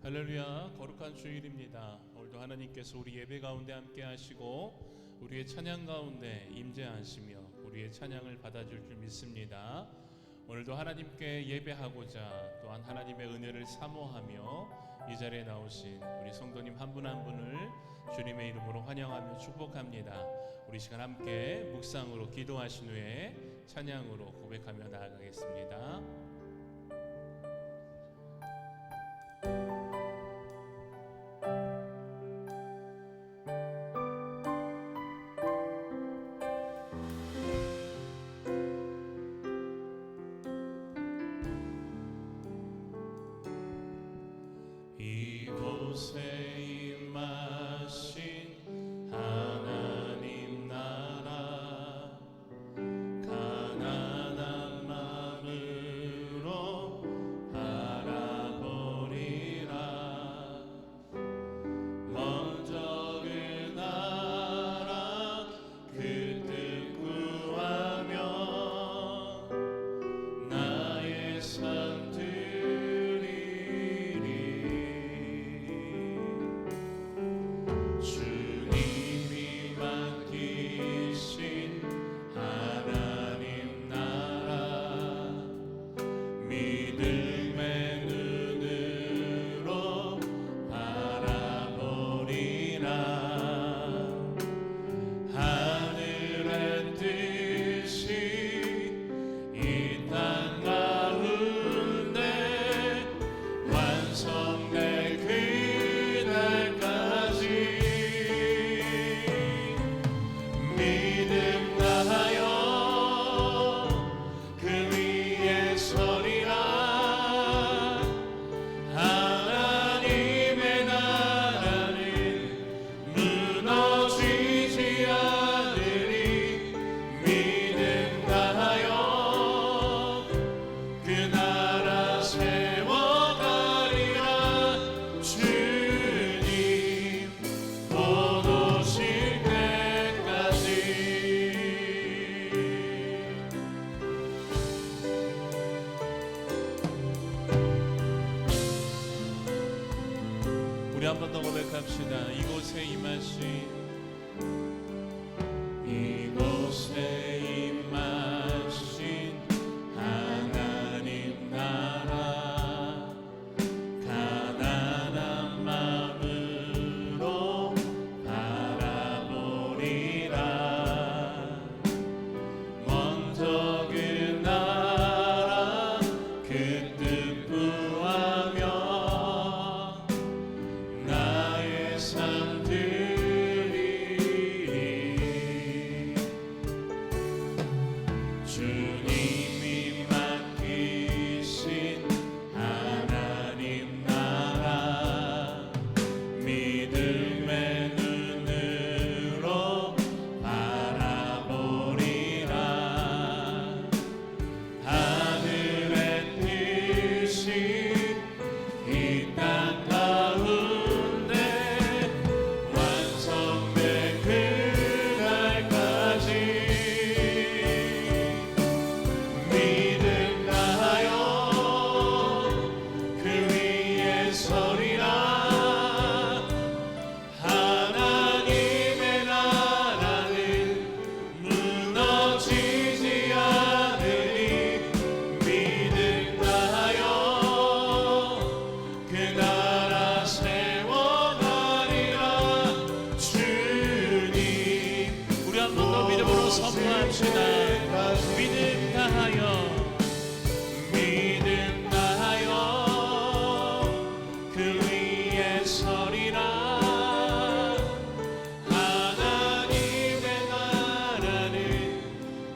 할렐루야, 거룩한 주일입니다. 오늘도 하나님께서 우리 예배 가운데 함께 하시고 우리의 찬양 가운데 임재하시며 우리의 찬양을 받아줄 줄 믿습니다. 오늘도 하나님께 예배하고자 또한 하나님의 은혜를 사모하며 이 자리에 나오신 우리 성도님 한 분 한 분을 주님의 이름으로 환영하며 축복합니다. 우리 시간 함께 묵상으로 기도하신 후에 찬양으로 고백하며 나아가겠습니다. 이곳에 임하신 하나님 나라, 가난한 마음으로 바라보리라. 먼저 그 나라 그 뜻 구하며 나의 삶 우리 한 번 더 고백합시다. 이곳에 임하신 하나님 나라, 가난한 마음으로 바라보리라. 먼저 그 나라 그 뜻 구하며 삶 드리리. 주님이 맡기신 하나님 나라, 믿음의 눈으로 바라보리라. 하늘의 뜻이 이 땅 가운데 믿음 다하여 그 위에 서리라. 하나님의 나라는 무너지지 않으니 믿음 다하여 그 나라 세워가리라. 주님, 우리 한 번 더 믿음으로 선포합시다. 믿음 다하여 그 위에 서리라. 하나님의 나라는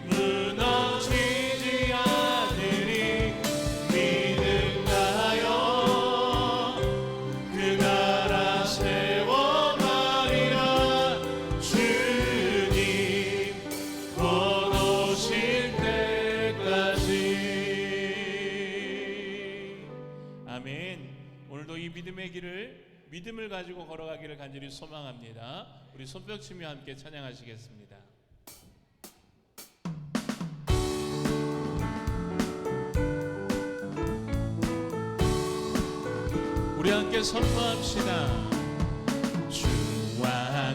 무너지지 않으니 믿음 다하여 그 나라 세워가리라. 주님 곧 오실 때까지. 아멘. 오늘도 이 믿음의 길을 믿음을 가지고 걸어가기를 간절히 소망합니다. 우리 손뼉치며 함께 찬양하시겠습니다. 우리 우리 함께 선포합시다. 주와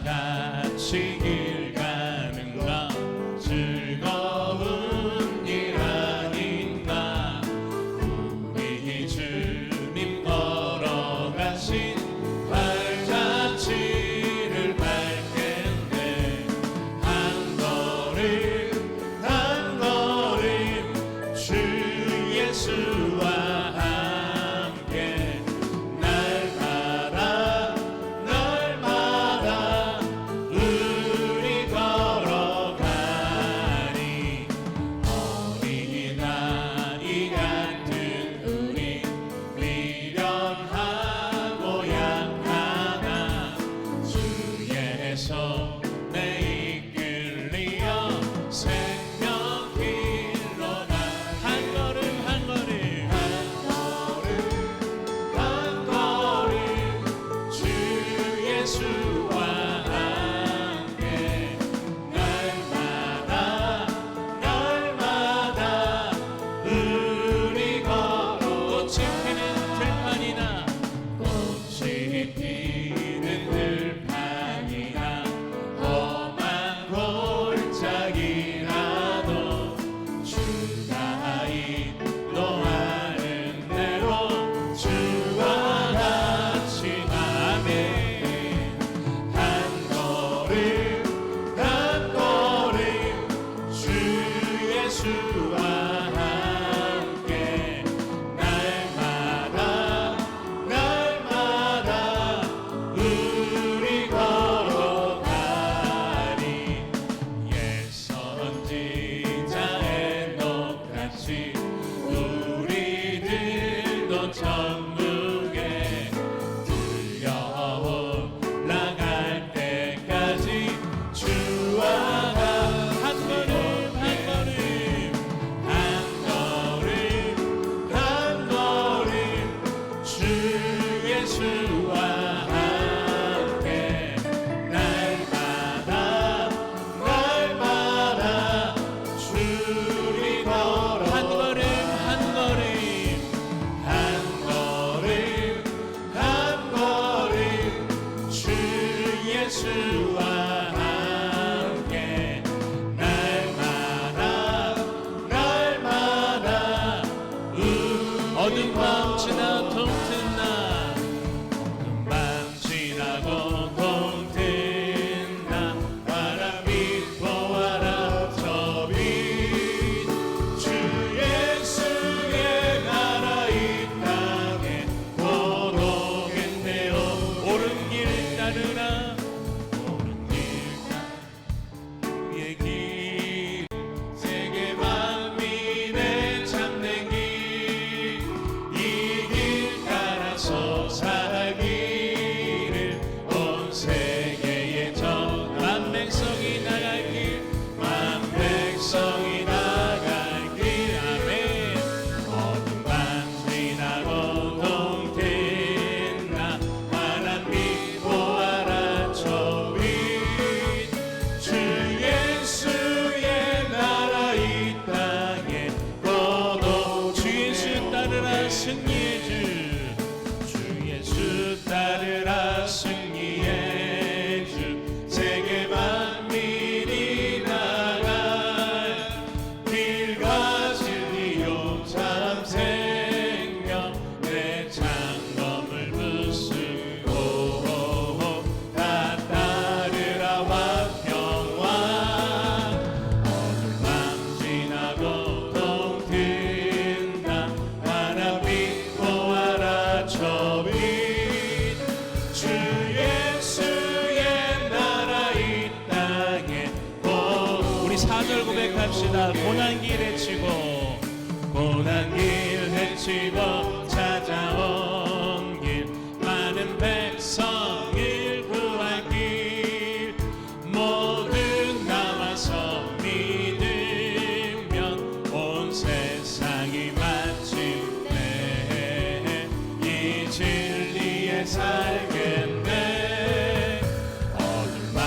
같이 길 가는 것 즐거운 일 아닌가. 우리 주님 걸어가신 발자취를 밟겠네. 한 걸음 한 걸음 주 예수와 함께 날마다 날마다 우리 걸어가니. 어린아이 같은 우리 미련하고 약하나 주의 손에 이끌리어 생명길로 가. 한 걸음 한 걸음 한 걸음 주 예수와 함께 날마다 날마다 우리 걸어. 꽃이 피는 들판이나 꽃이 피는 들판이나 험한 골짜기라도 주가 인도하는 대로 주와 같이 아멘. 한 걸음 한 걸음 주 예수와 함께 날마다 날마다 우리 걸어가니. 옛 선지자 에녹같이 우리들도 천국에 들려 올라갈 때까지 주와 한 걸음 한 걸음 한 걸음 한 걸음 주 예수와 함께 날마다 날마다 주리 걸어. 한 걸음 한 걸음 한 걸음 한 걸음 주 예수와 함께 날마다 날마다 어두운 밤 지나 동튼 날 어두운 밤 지나고 동튼 날 바람이 보아라 저 빛 주 예수의 나라 이 땅에 곧 오겠네요. 옳은 길 따르라 옳은 길 그의 길 세계 만민의 참된 길 이 길 따라서 살기를 온 세계에 만 백성이 나갈 길 만 백성이 나갈 길 아멘. 어둠 밤 지나고 동튼 나 하나님 보아라 저 빛 주 예수의 나라 이 땅에 곧 주 예수 따르라 승리의 주 예수 따르라 승리의 주 세계 만민이 나갈 길과 진리요 참 생명 내 장검을 부수고 다 따르라 화평왕. 어둠 밤 지나고 동튼 나 하나님 보아라 저 빛 주 예수의 나라 이 땅에 곧. 우리 4절 고백합시다. 고난길 헤치고 고난길 헤치고 찾아온 길 많은 백성을 구할 길 모두 나와서 믿으면 온 세상이 마침내 이 진리에 살겠네. 어둠 밤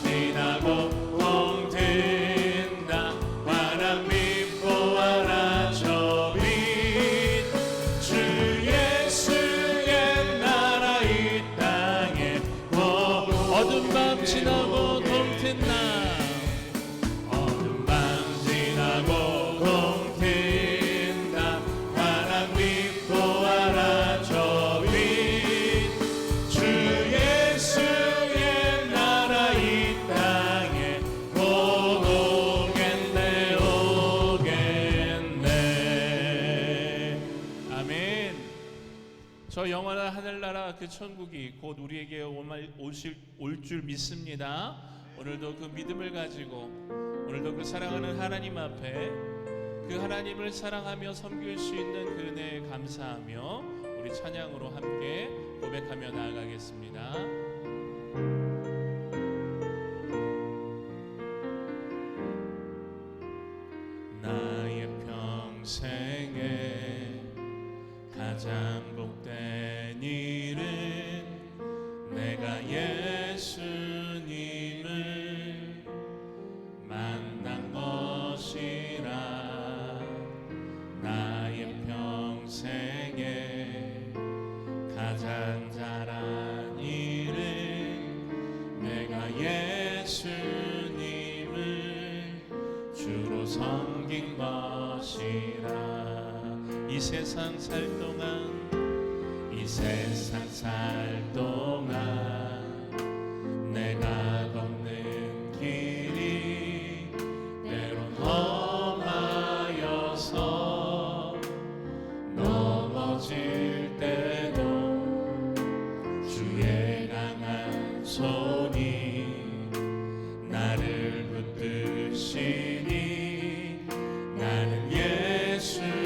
지나고 동튼 나 바람 믿고 와라 저 빛 주 저 영원한 하늘나라 그 천국이 곧 우리에게 올 줄 믿습니다. 오늘도 그 믿음을 가지고 오늘도 그 사랑하는 하나님 앞에 그 하나님을 사랑하며 섬길 수 있는 그 은혜에 감사하며 우리 찬양으로 함께 고백하며 나아가겠습니다. 나의 평생에 가장 복된 일은 내가 예수님을 만난 것이라. 나의 평생에 가장 잘한 일은 내가 예수님을 주로 섬긴 것이라. 이 세상 살 동안 내가 걷는 길이 때론 험하여서 넘어질 때도 주의 강한 손이 나를 붙드시니 나는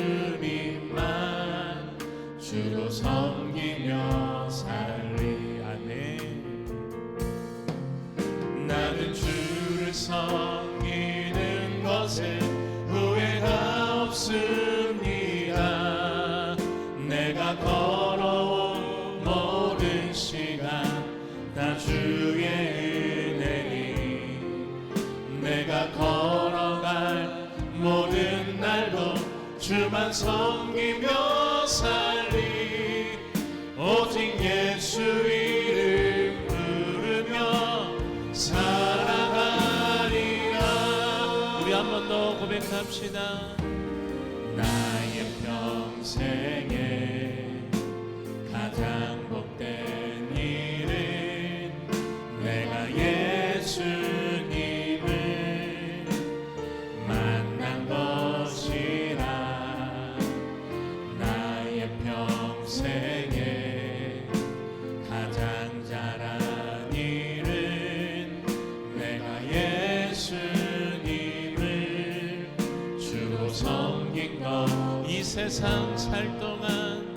예수님만 주로 섬기며 살리. 아멘. 나는 주를 섬기는 것에 후회가 없습니다. 내가 걸어온 모든 시간 다 주의 은혜니 내가 걸어갈 모든 날도 주만 섬기며 살리. 오직 예수 이름 부르며 살아가리라. 우리 한 번 더 고백합시다. 나의 평생에 가장 복된 일은 내가 예수님을 만난 것이라. 나의 평생에 가장 잘한 일은 내가 예수님을 주로 섬긴 것. 이 세상 살 동안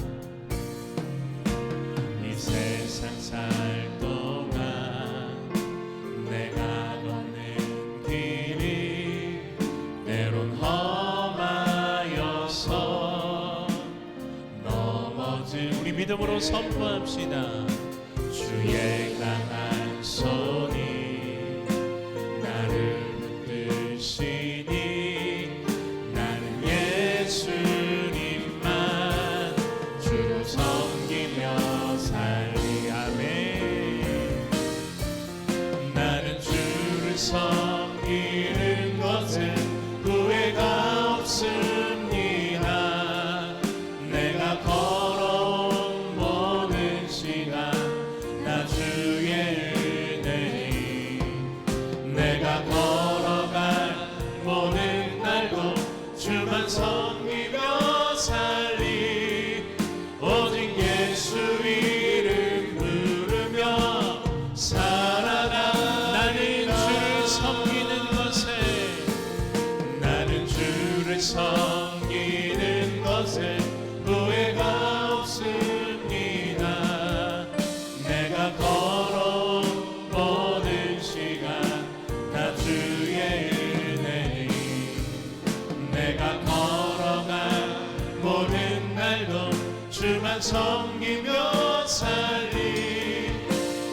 내가 걷는 길이 때론 험하여서 넘어질. 우리 믿음으로 선포합시다. 주의 강한 손이 나를 붙드시니 나는 예수님만 주로 섬기며 살리. 아멘. 나는 주를 섬기는 것은 후회가 없습니다. 내가 걸어온 모든 시간 나 주의 은혜니 내가 걸어갈 모든 날도 주만 섬기며 살리. 오직 예수 이름 부르며 살아가. 나는 주를 섬기는 것에 후회가 없습니다. 내가 걸어온 모든 시간 다 주의 은혜니 내가 걸어갈 모든 날도 주만 섬기며 살리.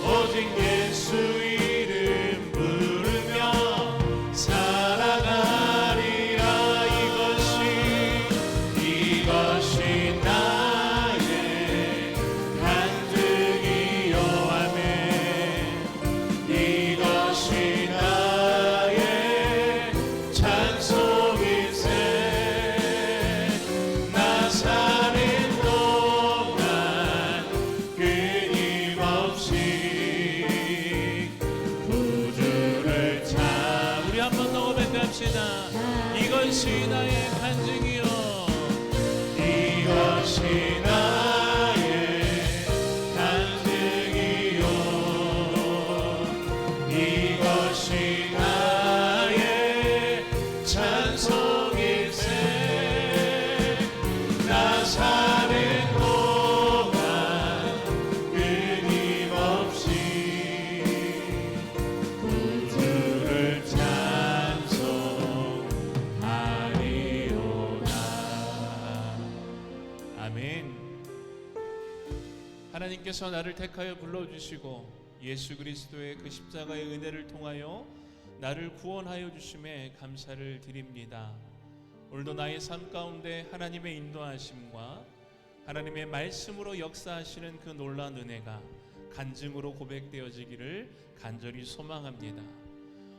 오직 예수 이름 부르며 살아가리라. 이것이 나의 간증이요. 아멘. 이것이 나의 찬송일세. 나 사는 동안 끊임없이 구주를 찾. 우리 한 번 더 고백합시다. 이것이 나의 간증이요. 이것이 나의 아멘. 하나님께서 나를 택하여 불러주시고 예수 그리스도의 그 십자가의 은혜를 통하여 나를 구원하여 주심에 감사를 드립니다. 오늘도 나의 삶 가운데 하나님의 인도하심과 하나님의 말씀으로 역사하시는 그 놀라운 은혜가 간증으로 고백되어지기를 간절히 소망합니다.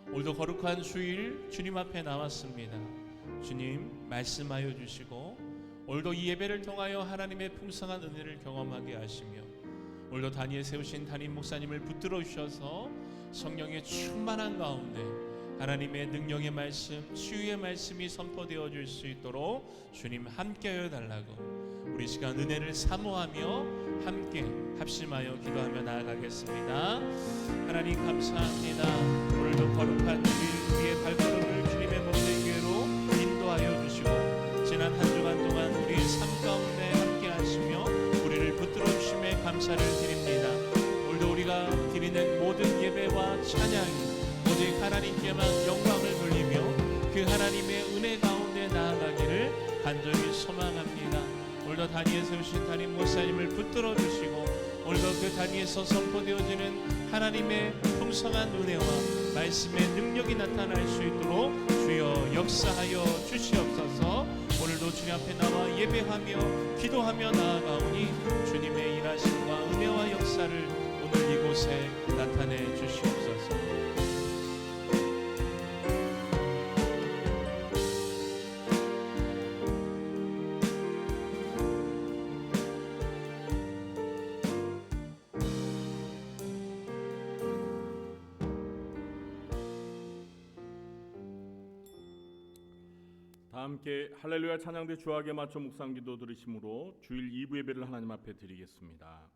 오늘도 거룩한 주일 주님 앞에 나왔습니다. 주님 말씀하여 주시고 오늘도 이 예배를 통하여 하나님의 풍성한 은혜를 경험하게 하시며 오늘도 단위에 세우신 담임 목사님을 붙들어 주셔서 성령의 충만한 가운데 하나님의 능력의 말씀, 치유의 말씀이 선포되어 줄 수 있도록 주님 함께하여 달라고 우리 시간 은혜를 사모하며 함께 합심하여 기도하며 나아가겠습니다. 하나님 감사합니다. 오늘도 거룩한 주일 우리의 발걸음을 주님의 몸된 교회로 인도하여 주시고 지난 한 주간 동안 우리의 삶 가운데 함께 하시며 우리를 붙들어 주심에 감사를 드립니다. 오늘도 우리가 드리는 모든 예배와 찬양이 오직 하나님께만 영광을 돌리며 그 하나님의 은혜 가운데 나아가기를 간절히 소망합니다. 오늘도 단위에 세우신 담임 목사님을 붙들어 주시고 오늘도 그 단위에서 선포되어지는 하나님의 풍성한 은혜와 말씀의 능력이 나타날 수 있도록 주여 역사하여 주시옵소서. 오늘도 주님 앞에 나와 예배하며 기도하며 나아가오니 주님의 일하심과 은혜와 역사를 오늘 이곳에 나타내 주시옵소서. 다 함께 할렐루야 찬양대 주하게 맞춰 묵상기도 들으심으로 주일 2부 예배를 하나님 앞에 드리겠습니다.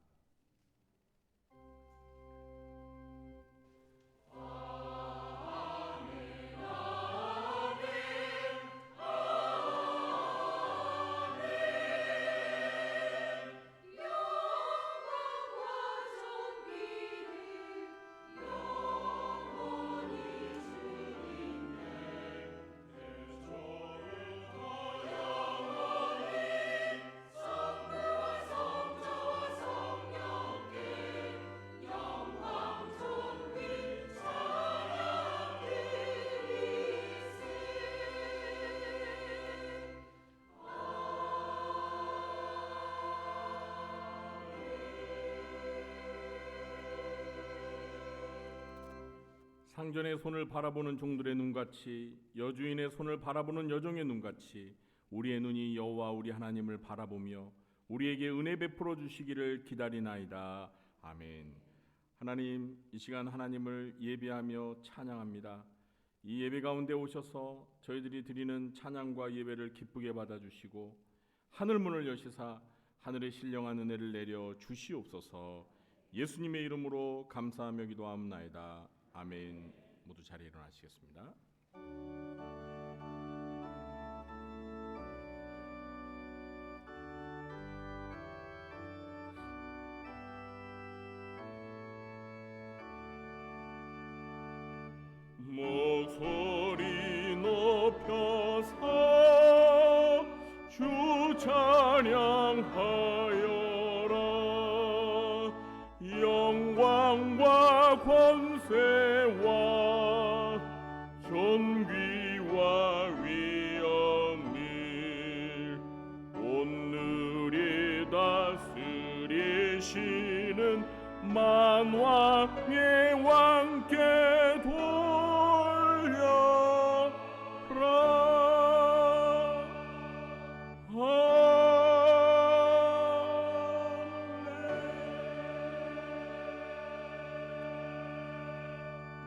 상전의 손을 바라보는 종들의 눈같이 여주인의 손을 바라보는 여종의 눈같이 우리의 눈이 여호와 우리 하나님을 바라보며 우리에게 은혜 베풀어 주시기를 기다리나이다. 아멘. 하나님, 이 시간 하나님을 예배하며 찬양합니다. 이 예배 가운데 오셔서 저희들이 드리는 찬양과 예배를 기쁘게 받아주시고 하늘문을 여시사 하늘의 신령한 은혜를 내려 주시옵소서. 예수님의 이름으로 감사하며 기도하옵나이다. 아멘. 모두 자리에 일어나시겠습니다. 목소리 높여서 주 찬양하여라. 영광과 권세와 존귀와 위엄을 온누리 다스리시는 만왕의 왕께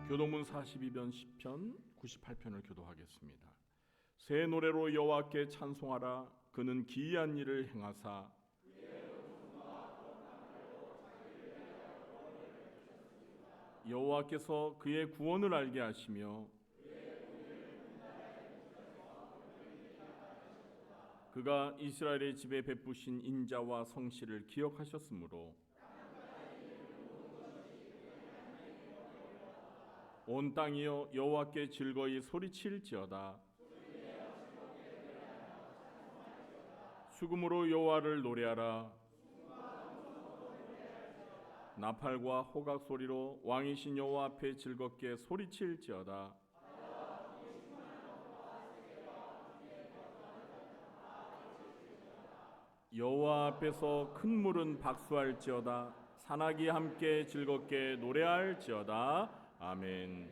교동문 42변 10편 98편을 교도하겠습니다. 새 노래로 여호와께 찬송하라. 그는 기이한 일을 행하사 여호와께서 그의 구원을 알게 하시며 그가 이스라엘의 집에 베푸신 인자와 성실을 기억하셨으므로 온 땅이여 여호와께 즐거이 소리칠지어다. 죽음으로 여호와를 노래하라. 나팔과 호각 소리로 왕이신 여호와 앞에 즐겁게 소리칠지어다. 여호와 앞에서 큰 물은 박수할지어다. 산악이 함께 즐겁게 노래할지어다. 아멘.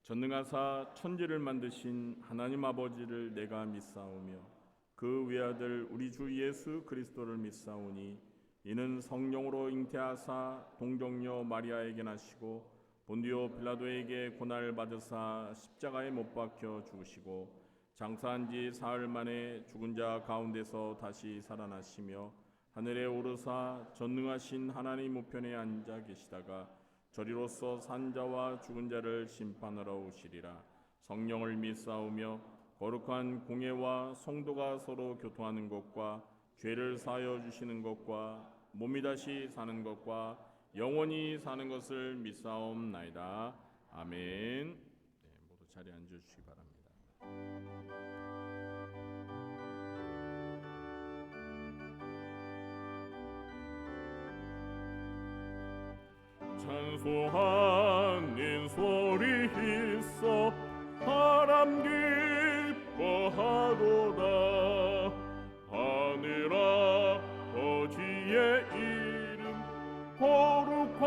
전능하사 천지를 만드신 하나님 아버지를 내가 믿사오며 그 외아들 우리 주 예수 그리스도를 믿사오니 이는 성령으로 잉태하사 동정녀 마리아에게 나시고 본디오 빌라도에게 고난을 받으사 십자가에 못 박혀 죽으시고 장사한 지 사흘 만에 죽은 자 가운데서 다시 살아나시며 하늘에 오르사 전능하신 하나님 우편에 앉아 계시다가 저리로서 산 자와 죽은 자를 심판하러 오시리라. 성령을 믿사오며 거룩한 공예와 성도가 서로 교통하는 것과 죄를 사하여 주시는 것과 몸이 다시 사는 것과 영원히 사는 것을 믿사옵나이다. 아멘. 모두 자리에 앉으시기 바랍니다. 찬송하는 소리 있어 바람 기뻐하도다. 하늘 아버지의 이름 거룩하도다.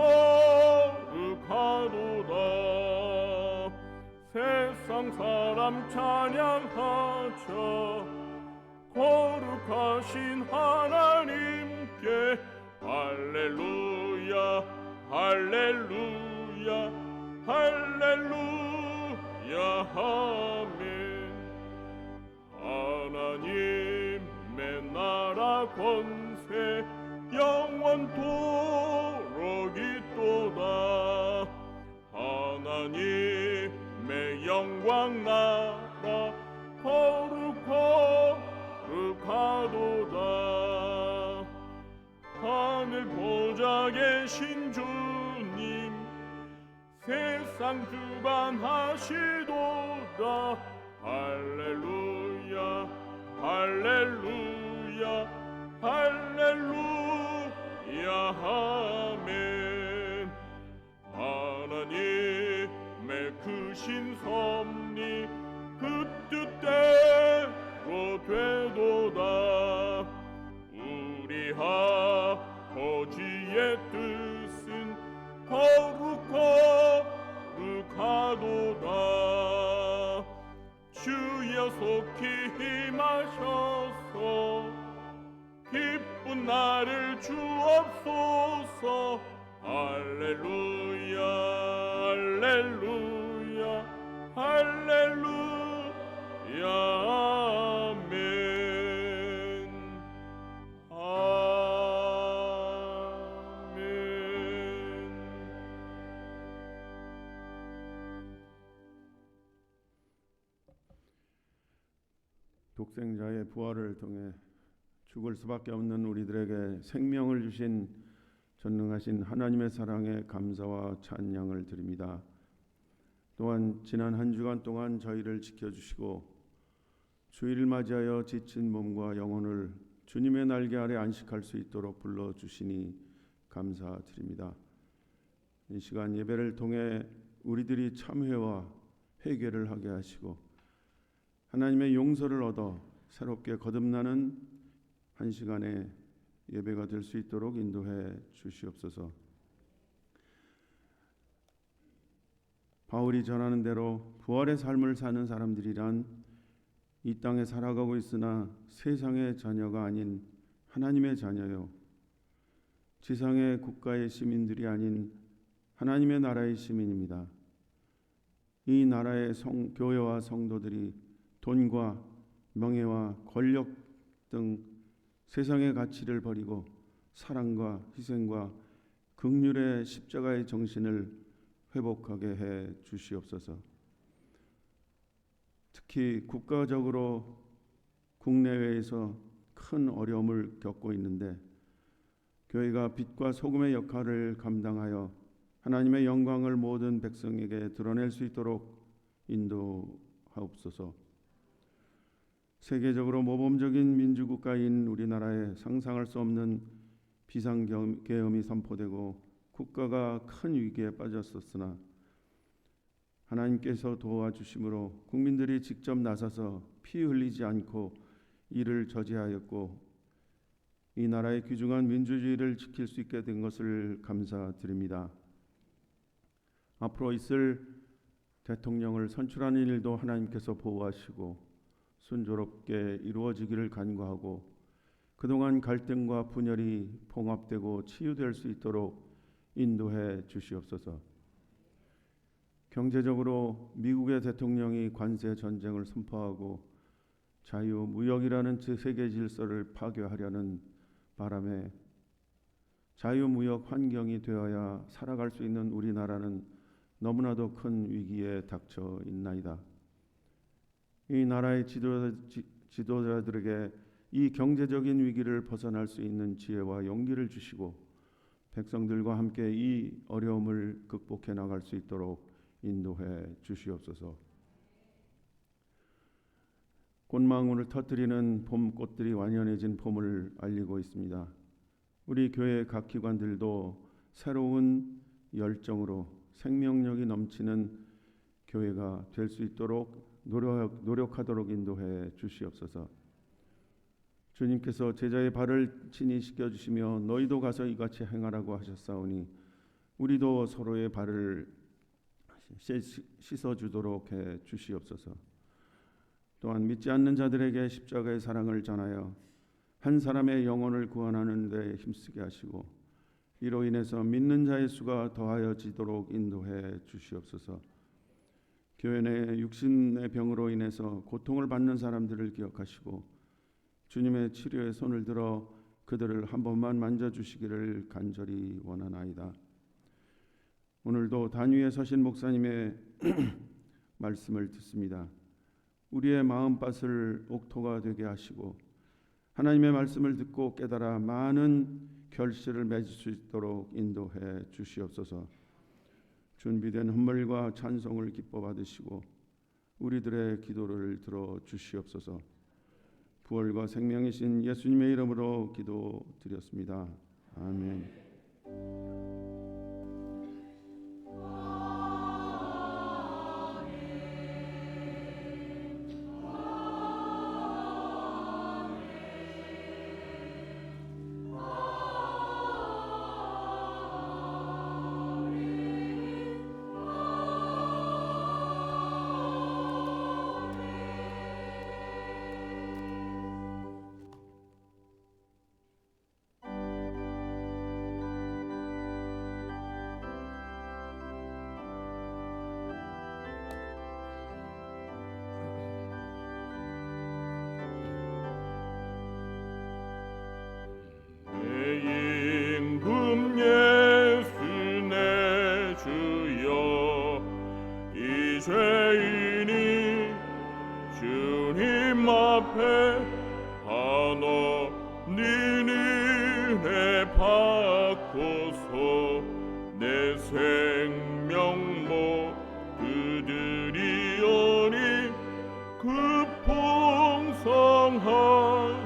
세상 사람 찬양하자. 거룩하신 하나님께 할렐루야 할렐루야 할렐루야 아멘. 하나님의 나라 권세 영원토록 있도다. 하나님의 영광 나라 거룩하도다. 하늘 보좌 계신 주님 세상 주관하시도다. 할렐루야 할렐루야 할렐루야 아멘. 하나님의 크신 섭리 그 뜻대로 되도다. 우리 아버지의 뜻은 거룩하도다. 주여 속히 임하셔서 기쁜 날을 주옵소서. 할렐루야 할렐루야 할렐루야 아멘. 아멘. 독생자의 부활을 통해 죽을 수밖에 없는 우리들에게 생명을 주신 전능하신 하나님의 사랑에 감사와 찬양을 드립니다. 또한 지난 한 주간 동안 저희를 지켜주시고 주일을 맞이하여 지친 몸과 영혼을 주님의 날개 아래 안식할 수 있도록 불러주시니 감사드립니다. 이 시간 예배를 통해 우리들이 참회와 회개를 하게 하시고 하나님의 용서를 얻어 새롭게 거듭나는 한 시간의 예배가 될 수 있도록 인도해 주시옵소서. 바울이 전하는 대로 부활의 삶을 사는 사람들이란 이 땅에 살아가고 있으나 세상의 자녀가 아닌 하나님의 자녀요, 지상의 국가의 시민들이 아닌 하나님의 나라의 시민입니다. 이 나라의 교회와 성도들이 돈과 명예와 권력 등 세상의 가치를 버리고 사랑과 희생과 긍휼의 십자가의 정신을 회복하게 해 주시옵소서. 특히 국가적으로 국내외에서 큰 어려움을 겪고 있는데 교회가 빛과 소금의 역할을 감당하여 하나님의 영광을 모든 백성에게 드러낼 수 있도록 인도하옵소서. 세계적으로 모범적인 민주국가인 우리나라에 상상할 수 없는 비상계엄이 선포되고 국가가 큰 위기에 빠졌었으나 하나님께서 도와주심으로 국민들이 직접 나서서 피 흘리지 않고 이를 저지하였고 이 나라의 귀중한 민주주의를 지킬 수 있게 된 것을 감사드립니다. 앞으로 있을 대통령을 선출하는 일도 하나님께서 보호하시고 순조롭게 이루어지기를 간구하고 그동안 갈등과 분열이 봉합되고 치유될 수 있도록 인도해 주시옵소서. 경제적으로 미국의 대통령이 관세 전쟁을 선포하고 자유무역이라는 세계 질서를 파괴하려는 바람에 자유무역 환경이 되어야 살아갈 수 있는 우리나라는 너무나도 큰 위기에 닥쳐 있나이다. 이 나라의 지도자들에게 이 경제적인 위기를 벗어날 수 있는 지혜와 용기를 주시고 백성들과 함께 이 어려움을 극복해 나갈 수 있도록 인도해 주시옵소서. 꽃망울을 터뜨리는 봄꽃들이 완연해진 봄을 알리고 있습니다. 우리 교회 각 기관들도 새로운 열정으로 생명력이 넘치는 교회가 될 수 있도록 노력하도록 인도해 주시옵소서. 주님께서 제자의 발을 친히 씻겨주시며 너희도 가서 이같이 행하라고 하셨사오니 우리도 서로의 발을 씻어주도록 해 주시옵소서. 또한 믿지 않는 자들에게 십자가의 사랑을 전하여 한 사람의 영혼을 구원하는 데 힘쓰게 하시고 이로 인해서 믿는 자의 수가 더하여지도록 인도해 주시옵소서. 교회 내 육신의 병으로 인해서 고통을 받는 사람들을 기억하시고 주님의 치료에 손을 들어 그들을 한 번만 만져주시기를 간절히 원하나이다. 오늘도 단위에 서신 목사님의 말씀을 듣습니다. 우리의 마음밭을 옥토가 되게 하시고 하나님의 말씀을 듣고 깨달아 많은 결실을 맺을 수 있도록 인도해 주시옵소서. 준비된 헌물과 찬송을 기뻐 받으시고 우리들의 기도를 들어 주시옵소서. 부활과 생명이신 예수님의 이름으로 기도드렸습니다. 아멘. 죄인이 주님 앞에 하나님 은혜 받고서 내 생명 모두드리오니 그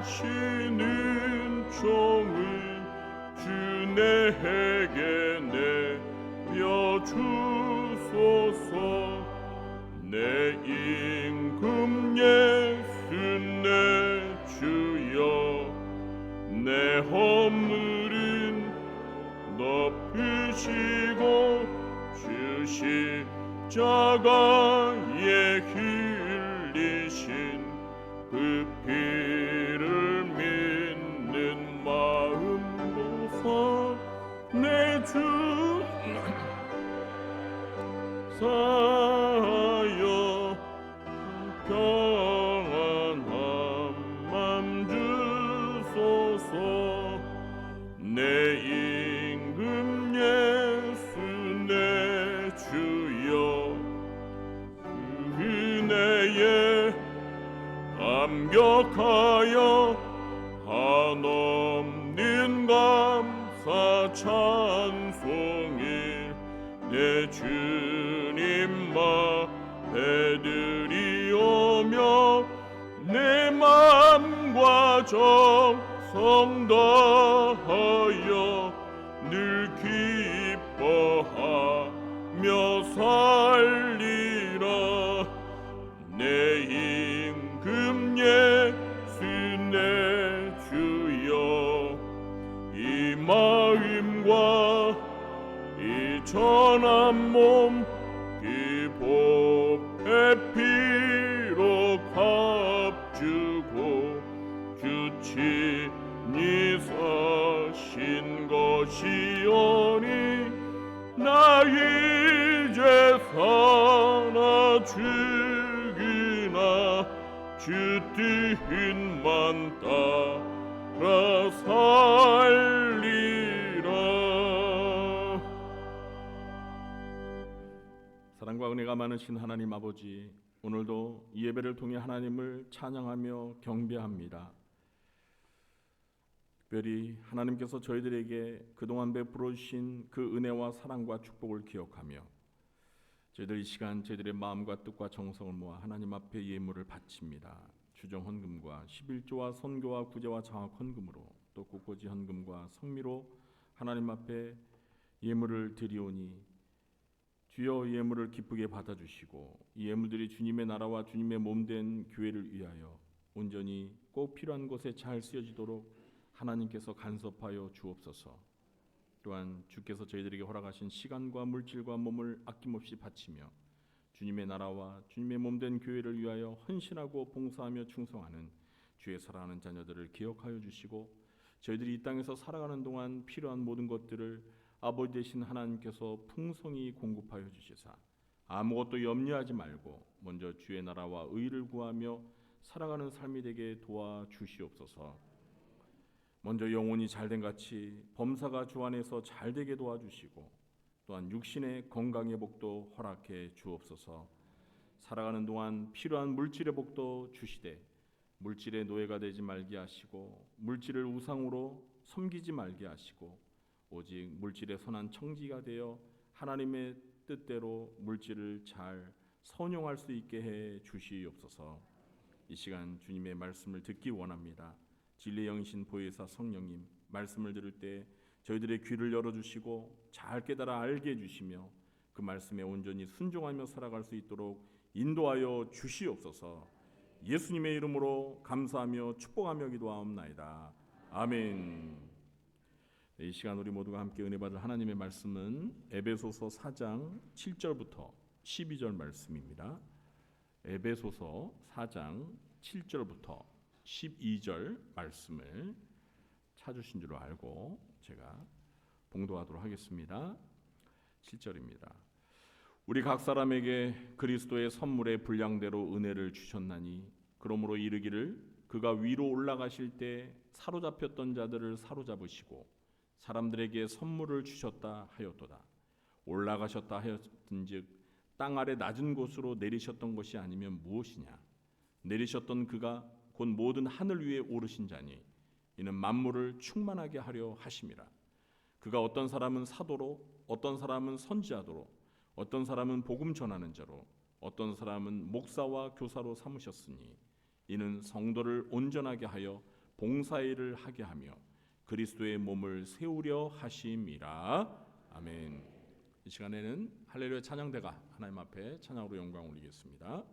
풍성하시는 종을 주 내게 내려주소서. 내 임금 예수 내 주여 내 허물은 덮으시고 주 십자가에 흘리신 그 피를 믿는 마음 보사 내 주 사여 평안한 맘 주소서. 내 임금 예수 내 주여 그 은혜에 감격하여 한없는 감사 찬송을 내 주님만 해드리오며 내 정성 다하여 늘 기뻐하며 살리라. 내 임금 예수 내 주여, 이 마음과 이 전한 몸 그 보배 피로 값주고 주 친히 사신 것이오니 나 이제 사나 죽으나 주 뜻만 따라 살리라. 사랑과 은혜가 많으신 하나님 아버지, 오늘도 이 예배를 통해 하나님을 찬양하며 경배합니다. 특별히 하나님께서 저희들에게 그동안 베풀어 주신 그 은혜와 사랑과 축복을 기억하며 저희들 이 시간 저희들의 마음과 뜻과 정성을 모아 하나님 앞에 예물을 바칩니다. 주정 헌금과 11조와 선교와 구제와 장학 헌금으로 또 꽃꽂이 헌금과 성미로 하나님 앞에 예물을 드리오니 주여 예물을 기쁘게 받아주시고 이 예물들이 주님의 나라와 주님의 몸된 교회를 위하여 온전히 꼭 필요한 곳에 잘 쓰여지도록 하나님께서 간섭하여 주옵소서. 또한 주께서 저희들에게 허락하신 시간과 물질과 몸을 아낌없이 바치며 주님의 나라와 주님의 몸된 교회를 위하여 헌신하고 봉사하며 충성하는 주의 사랑하는 자녀들을 기억하여 주시고 저희들이 이 땅에서 살아가는 동안 필요한 모든 것들을 아버지 되신 하나님께서 풍성히 공급하여 주시사 아무것도 염려하지 말고 먼저 주의 나라와 의를 구하며 살아가는 삶이 되게 도와주시옵소서. 먼저 영혼이 잘된 같이 범사가 주 안에서 잘되게 도와주시고 또한 육신의 건강의 복도 허락해 주옵소서. 살아가는 동안 필요한 물질의 복도 주시되 물질의 노예가 되지 말게 하시고 물질을 우상으로 섬기지 말게 하시고 오직 물질의 선한 청지가 되어 하나님의 뜻대로 물질을 잘 선용할 수 있게 해 주시옵소서. 이 시간 주님의 말씀을 듣기 원합니다. 진리의 영이신 보혜사 성령님, 말씀을 들을 때 저희들의 귀를 열어주시고 잘 깨달아 알게 해주시며 그 말씀에 온전히 순종하며 살아갈 수 있도록 인도하여 주시옵소서. 예수님의 이름으로 감사하며 축복하며 기도하옵나이다. 아멘. 이 시간 우리 모두가 함께 은혜 받을 하나님의 말씀은 에베소서 4장 7절부터 12절 말씀입니다. 에베소서 4장 7절부터 12절 말씀을 찾으신 줄 알고 제가 봉독하도록 하겠습니다. 7절입니다. 우리 각 사람에게 그리스도의 선물의 분량대로 은혜를 주셨나니 그러므로 이르기를 그가 위로 올라가실 때 사로잡혔던 자들을 사로잡으시고 사람들에게 선물을 주셨다 하였도다. 올라가셨다 하였은즉 땅 아래 낮은 곳으로 내리셨던 것이 아니면 무엇이냐? 내리셨던 그가 곧 모든 하늘 위에 오르신 자니 이는 만물을 충만하게 하려 하심이라. 그가 어떤 사람은 사도로, 어떤 사람은 선지자도로, 어떤 사람은 복음 전하는 자로, 어떤 사람은 목사와 교사로 삼으셨으니 이는 성도를 온전하게 하여 봉사일을 하게 하며 그리스도의 몸을 세우려 하심이라. 아멘. 이 시간에는 할렐루야 찬양대가 하나님 앞에 찬양으로 영광 올리겠습니다.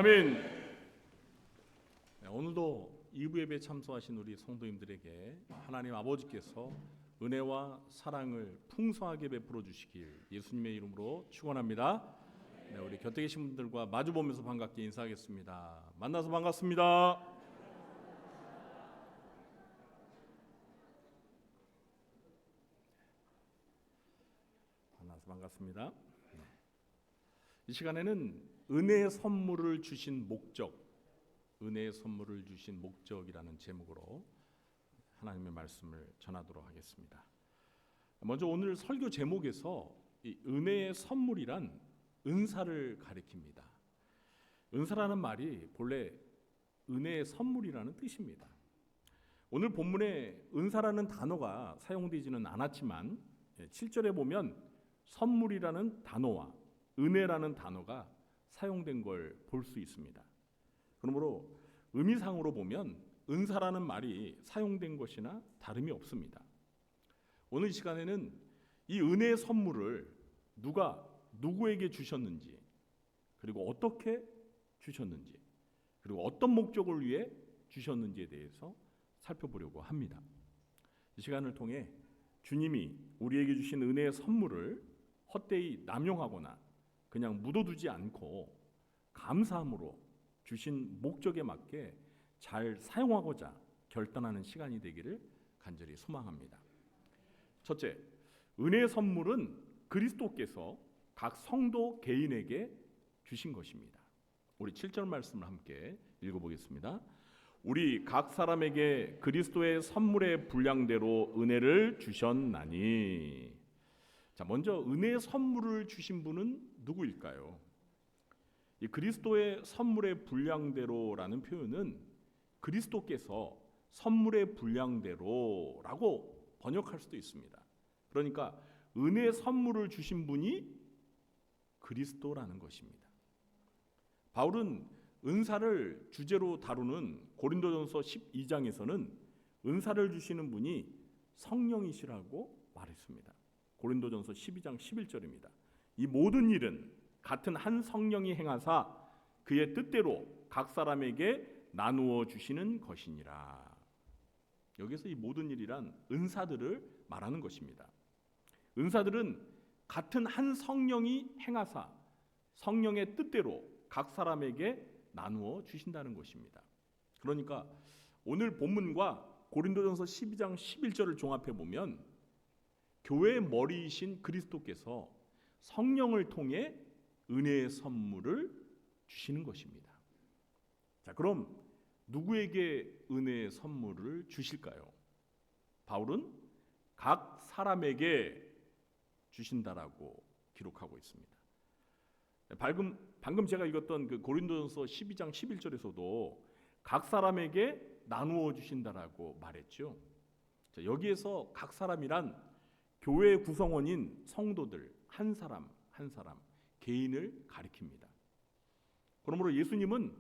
아멘. 네, 오늘도 2부 예배에 참석하신 우리 성도님들에게 하나님 아버지께서 은혜와 사랑을 풍성하게 베풀어 주시길 예수님의 이름으로 축원합니다. 네, 우리 곁에 계신 분들과 마주 보면서 반갑게 인사하겠습니다. 만나서 반갑습니다. 만나서 반갑습니다. 이 시간에는 은혜의 선물을 주신 목적, 은혜의 선물을 주신 목적이라는 제목으로 하나님의 말씀을 전하도록 하겠습니다. 먼저 오늘 설교 제목에서 이 은혜의 선물이란 은사를 가리킵니다. 은사라는 말이 본래 은혜의 선물이라는 뜻입니다. 오늘 본문에 은사라는 단어가 사용되지는 않았지만 7절에 보면 선물이라는 단어와 은혜라는 단어가 사용된 걸 볼 수 있습니다. 그러므로 의미상으로 보면 은사라는 말이 사용된 것이나 다름이 없습니다. 오늘 이 시간에는 이 은혜의 선물을 누가 누구에게 주셨는지, 그리고 어떻게 주셨는지, 그리고 어떤 목적을 위해 주셨는지에 대해서 살펴보려고 합니다. 이 시간을 통해 주님이 우리에게 주신 은혜의 선물을 헛되이 남용하거나 그냥 묻어두지 않고 감사함으로 주신 목적에 맞게 잘 사용하고자 결단하는 시간이 되기를 간절히 소망합니다. 첫째, 은혜의 선물은 그리스도께서 각 성도 개인에게 주신 것입니다. 우리 7절 말씀을 함께 읽어보겠습니다. 우리 각 사람에게 그리스도의 선물의 분량대로 은혜를 주셨나니. 자, 먼저 은혜의 선물을 주신 분은 누구일까요? 이 그리스도의 선물의 분량대로라는 표현은 그리스도께서 선물의 분량대로라고 번역할 수도 있습니다. 그러니까 은혜의 선물을 주신 분이 그리스도라는 것입니다. 바울은 은사를 주제로 다루는 고린도전서 12장에서는 은사를 주시는 분이 성령이시라고 말했습니다. 고린도전서 12장 11절입니다. 이 모든 일은 같은 한 성령이 행하사 그의 뜻대로 각 사람에게 나누어 주시는 것이니라. 여기서 이 모든 일이란 은사들을 말하는 것입니다. 은사들은 같은 한 성령이 행하사 성령의 뜻대로 각 사람에게 나누어 주신다는 것입니다. 그러니까 오늘 본문과 고린도전서 12장 11절을 종합해 보면 교회의 머리이신 그리스도께서 성령을 통해 은혜의 선물을 주시는 것입니다. 자, 그럼 누구에게 은혜의 선물을 주실까요? 바울은 각 사람에게 주신다라고 기록하고 있습니다. 방금 제가 읽었던 그 고린도전서 12장 11절에서도 각 사람에게 나누어 주신다라고 말했죠. 자, 여기에서 각 사람이란 교회 구성원인 성도들 한 사람 한 사람 개인을 가리킵니다. 그러므로 예수님은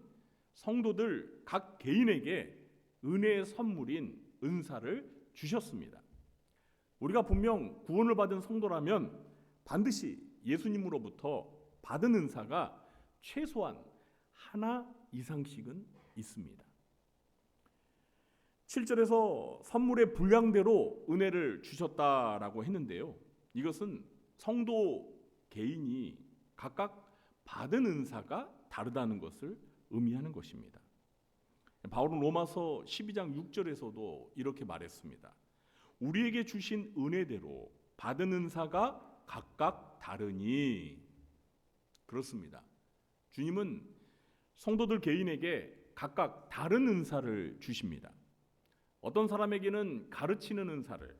성도들 각 개인에게 은혜의 선물인 은사를 주셨습니다. 우리가 분명 구원을 받은 성도라면 반드시 예수님으로부터 받은 은사가 최소한 하나 이상씩은 있습니다. 7절에서 선물의 분량대로 은혜를 주셨다라고 했는데요. 이것은 성도 개인이 각각 받은 은사가 다르다는 것을 의미하는 것입니다. 바울은 로마서 12장 6절에서도 이렇게 말했습니다. 우리에게 주신 은혜대로 받은 은사가 각각 다르니. 그렇습니다. 주님은 성도들 개인에게 각각 다른 은사를 주십니다. 어떤 사람에게는 가르치는 은사를,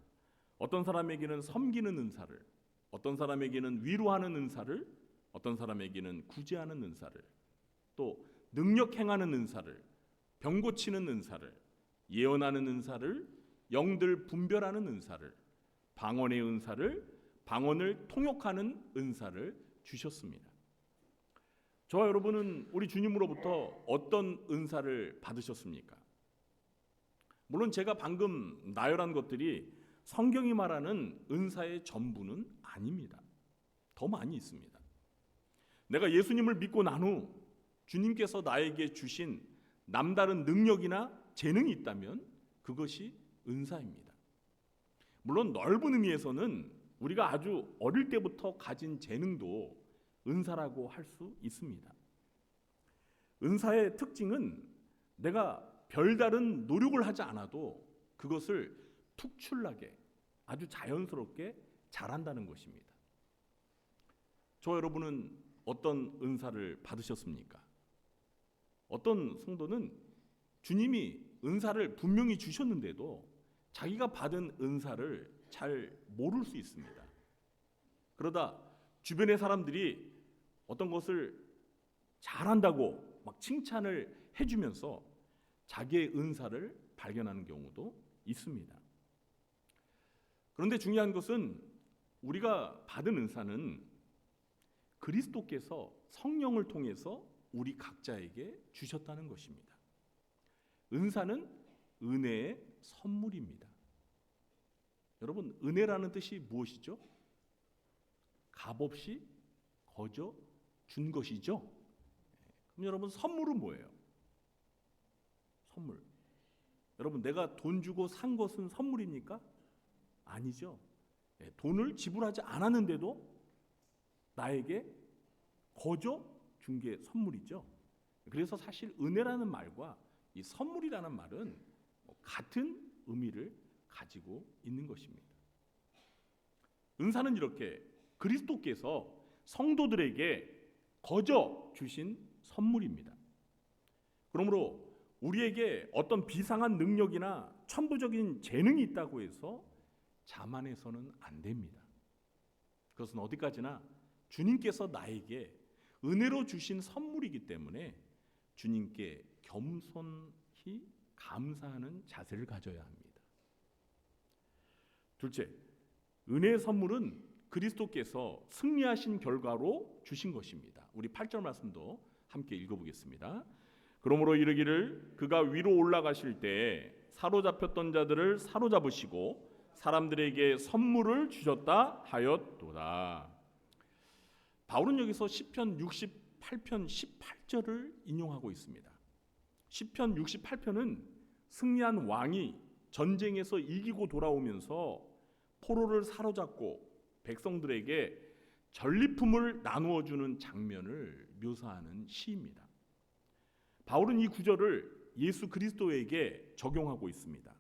어떤 사람에게는 섬기는 은사를, 어떤 사람에게는 위로하는 은사를, 어떤 사람에게는 구제하는 은사를, 또 능력 행하는 은사를, 병 고치는 은사를, 예언하는 은사를, 영들 분별하는 은사를, 방언의 은사를, 방언을 통역하는 은사를 주셨습니다. 저와 여러분은 우리 주님으로부터 어떤 은사를 받으셨습니까? 물론 제가 방금 나열한 것들이 성경이 말하는 은사의 전부는 아닙니다. 더 많이 있습니다. 내가 예수님을 믿고 난 후 주님께서 나에게 주신 남다른 능력이나 재능이 있다면 그것이 은사입니다. 물론 넓은 의미에서는 우리가 아주 어릴 때부터 가진 재능도 은사라고 할 수 있습니다. 은사의 특징은 내가 별다른 노력을 하지 않아도 그것을 특출나게 아주 자연스럽게 잘한다는 것입니다. 저 여러분은 어떤 은사를 받으셨습니까? 어떤 성도는 주님이 은사를 분명히 주셨는데도 자기가 받은 은사를 잘 모를 수 있습니다. 그러다 주변의 사람들이 어떤 것을 잘한다고 막 칭찬을 해주면서 자기의 은사를 발견하는 경우도 있습니다. 그런데 중요한 것은 우리가 받은 은사는 그리스도께서 성령을 통해서 우리 각자에게 주셨다는 것입니다. 은사는 은혜의 선물입니다. 여러분, 은혜라는 뜻이 무엇이죠? 값없이 거저 준 것이죠. 그럼 여러분, 선물은 뭐예요? 선물. 여러분, 내가 돈 주고 산 것은 선물입니까? 아니죠. 돈을 지불하지 않았는데도 나에게 거저 준 게 선물이죠. 그래서 사실 은혜라는 말과 이 선물이라는 말은 같은 의미를 가지고 있는 것입니다. 은사는 이렇게 그리스도께서 성도들에게 거저 주신 선물입니다. 그러므로 우리에게 어떤 비상한 능력이나 천부적인 재능이 있다고 해서 자만해서는 안 됩니다. 그것은 어디까지나 주님께서 나에게 은혜로 주신 선물이기 때문에 주님께 겸손히 감사하는 자세를 가져야 합니다. 둘째, 은혜의 선물은 그리스도께서 승리하신 결과로 주신 것입니다. 우리 8절 말씀도 함께 읽어보겠습니다. 그러므로 이르기를 그가 위로 올라가실 때 사로잡혔던 자들을 사로잡으시고 사람들에게 선물을 주셨다 하였도다. 바울은 여기서 시편 68편 18절을 인용하고 있습니다. 시편 68편은 승리한 왕이 전쟁에서 이기고 돌아오면서 포로를 사로잡고 백성들에게 전리품을 나누어 주는 장면을 묘사하는 시입니다. 바울은 이 구절을 예수 그리스도에게 적용하고 있습니다.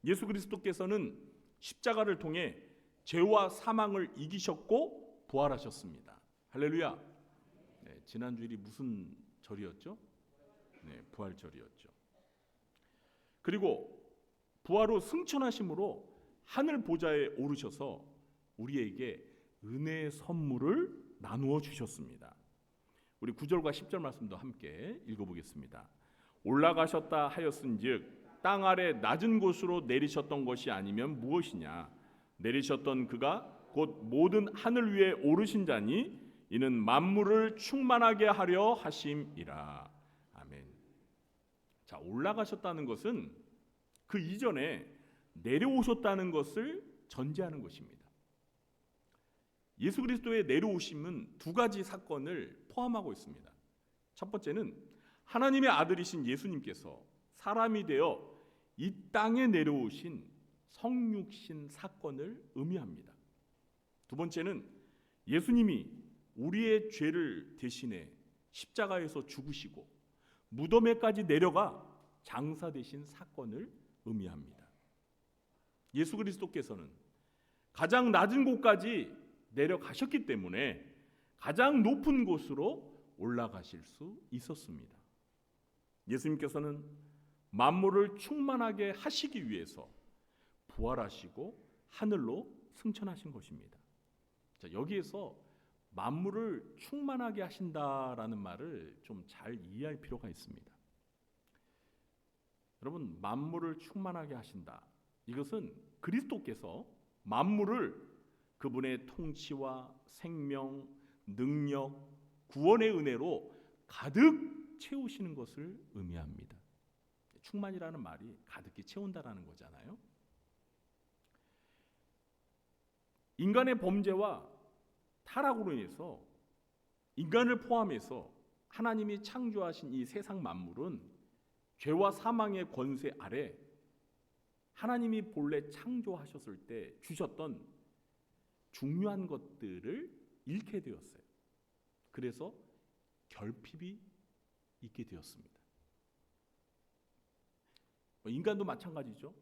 예수 그리스도께서는 십자가를 통해 죄와 사망을 이기셨고 부활하셨습니다. 할렐루야. 네, 지난 주일이 무슨 절이었죠? 네, 부활절이었죠. 그리고 부활 후 승천하심으로 하늘 보좌에 오르셔서 우리에게 은혜의 선물을 나누어 주셨습니다. 우리 9절과 10절 말씀도 함께 읽어보겠습니다. 올라가셨다 하였은즉 땅 아래 낮은 곳으로 내리셨던 것이 아니면 무엇이냐? 내리셨던 그가 곧 모든 하늘 위에 오르신 자니 이는 만물을 충만하게 하려 하심이라. 아멘. 자, 올라가셨다는 것은 그 이전에 내려오셨다는 것을 전제하는 것입니다. 예수 그리스도의 내려오심은 두 가지 사건을 포함하고 있습니다. 첫 번째는 하나님의 아들이신 예수님께서 사람이 되어 이 땅에 내려오신 성육신 사건을 의미합니다. 두 번째는 예수님이 우리의 죄를 대신해 십자가에서 죽으시고 무덤에까지 내려가 장사되신 사건을 의미합니다. 예수 그리스도께서는 가장 낮은 곳까지 내려가셨기 때문에 가장 높은 곳으로 올라가실 수 있었습니다. 예수님께서는 만물을 충만하게 하시기 위해서 부활하시고 하늘로 승천하신 것입니다. 자, 여기에서 만물을 충만하게 하신다라는 말을 좀 잘 이해할 필요가 있습니다. 여러분, 만물을 충만하게 하신다. 이것은 그리스도께서 만물을 그분의 통치와 생명, 능력, 구원의 은혜로 가득 채우시는 것을 의미합니다. 충만이라는 말이 가득히 채운다라는 거잖아요. 인간의 범죄와 타락으로 인해서 인간을 포함해서 하나님이 창조하신 이 세상 만물은 죄와 사망의 권세 아래 하나님이 본래 창조하셨을 때 주셨던 중요한 것들을 잃게 되었어요. 그래서 결핍이 있게 되었습니다. 인간도 마찬가지죠.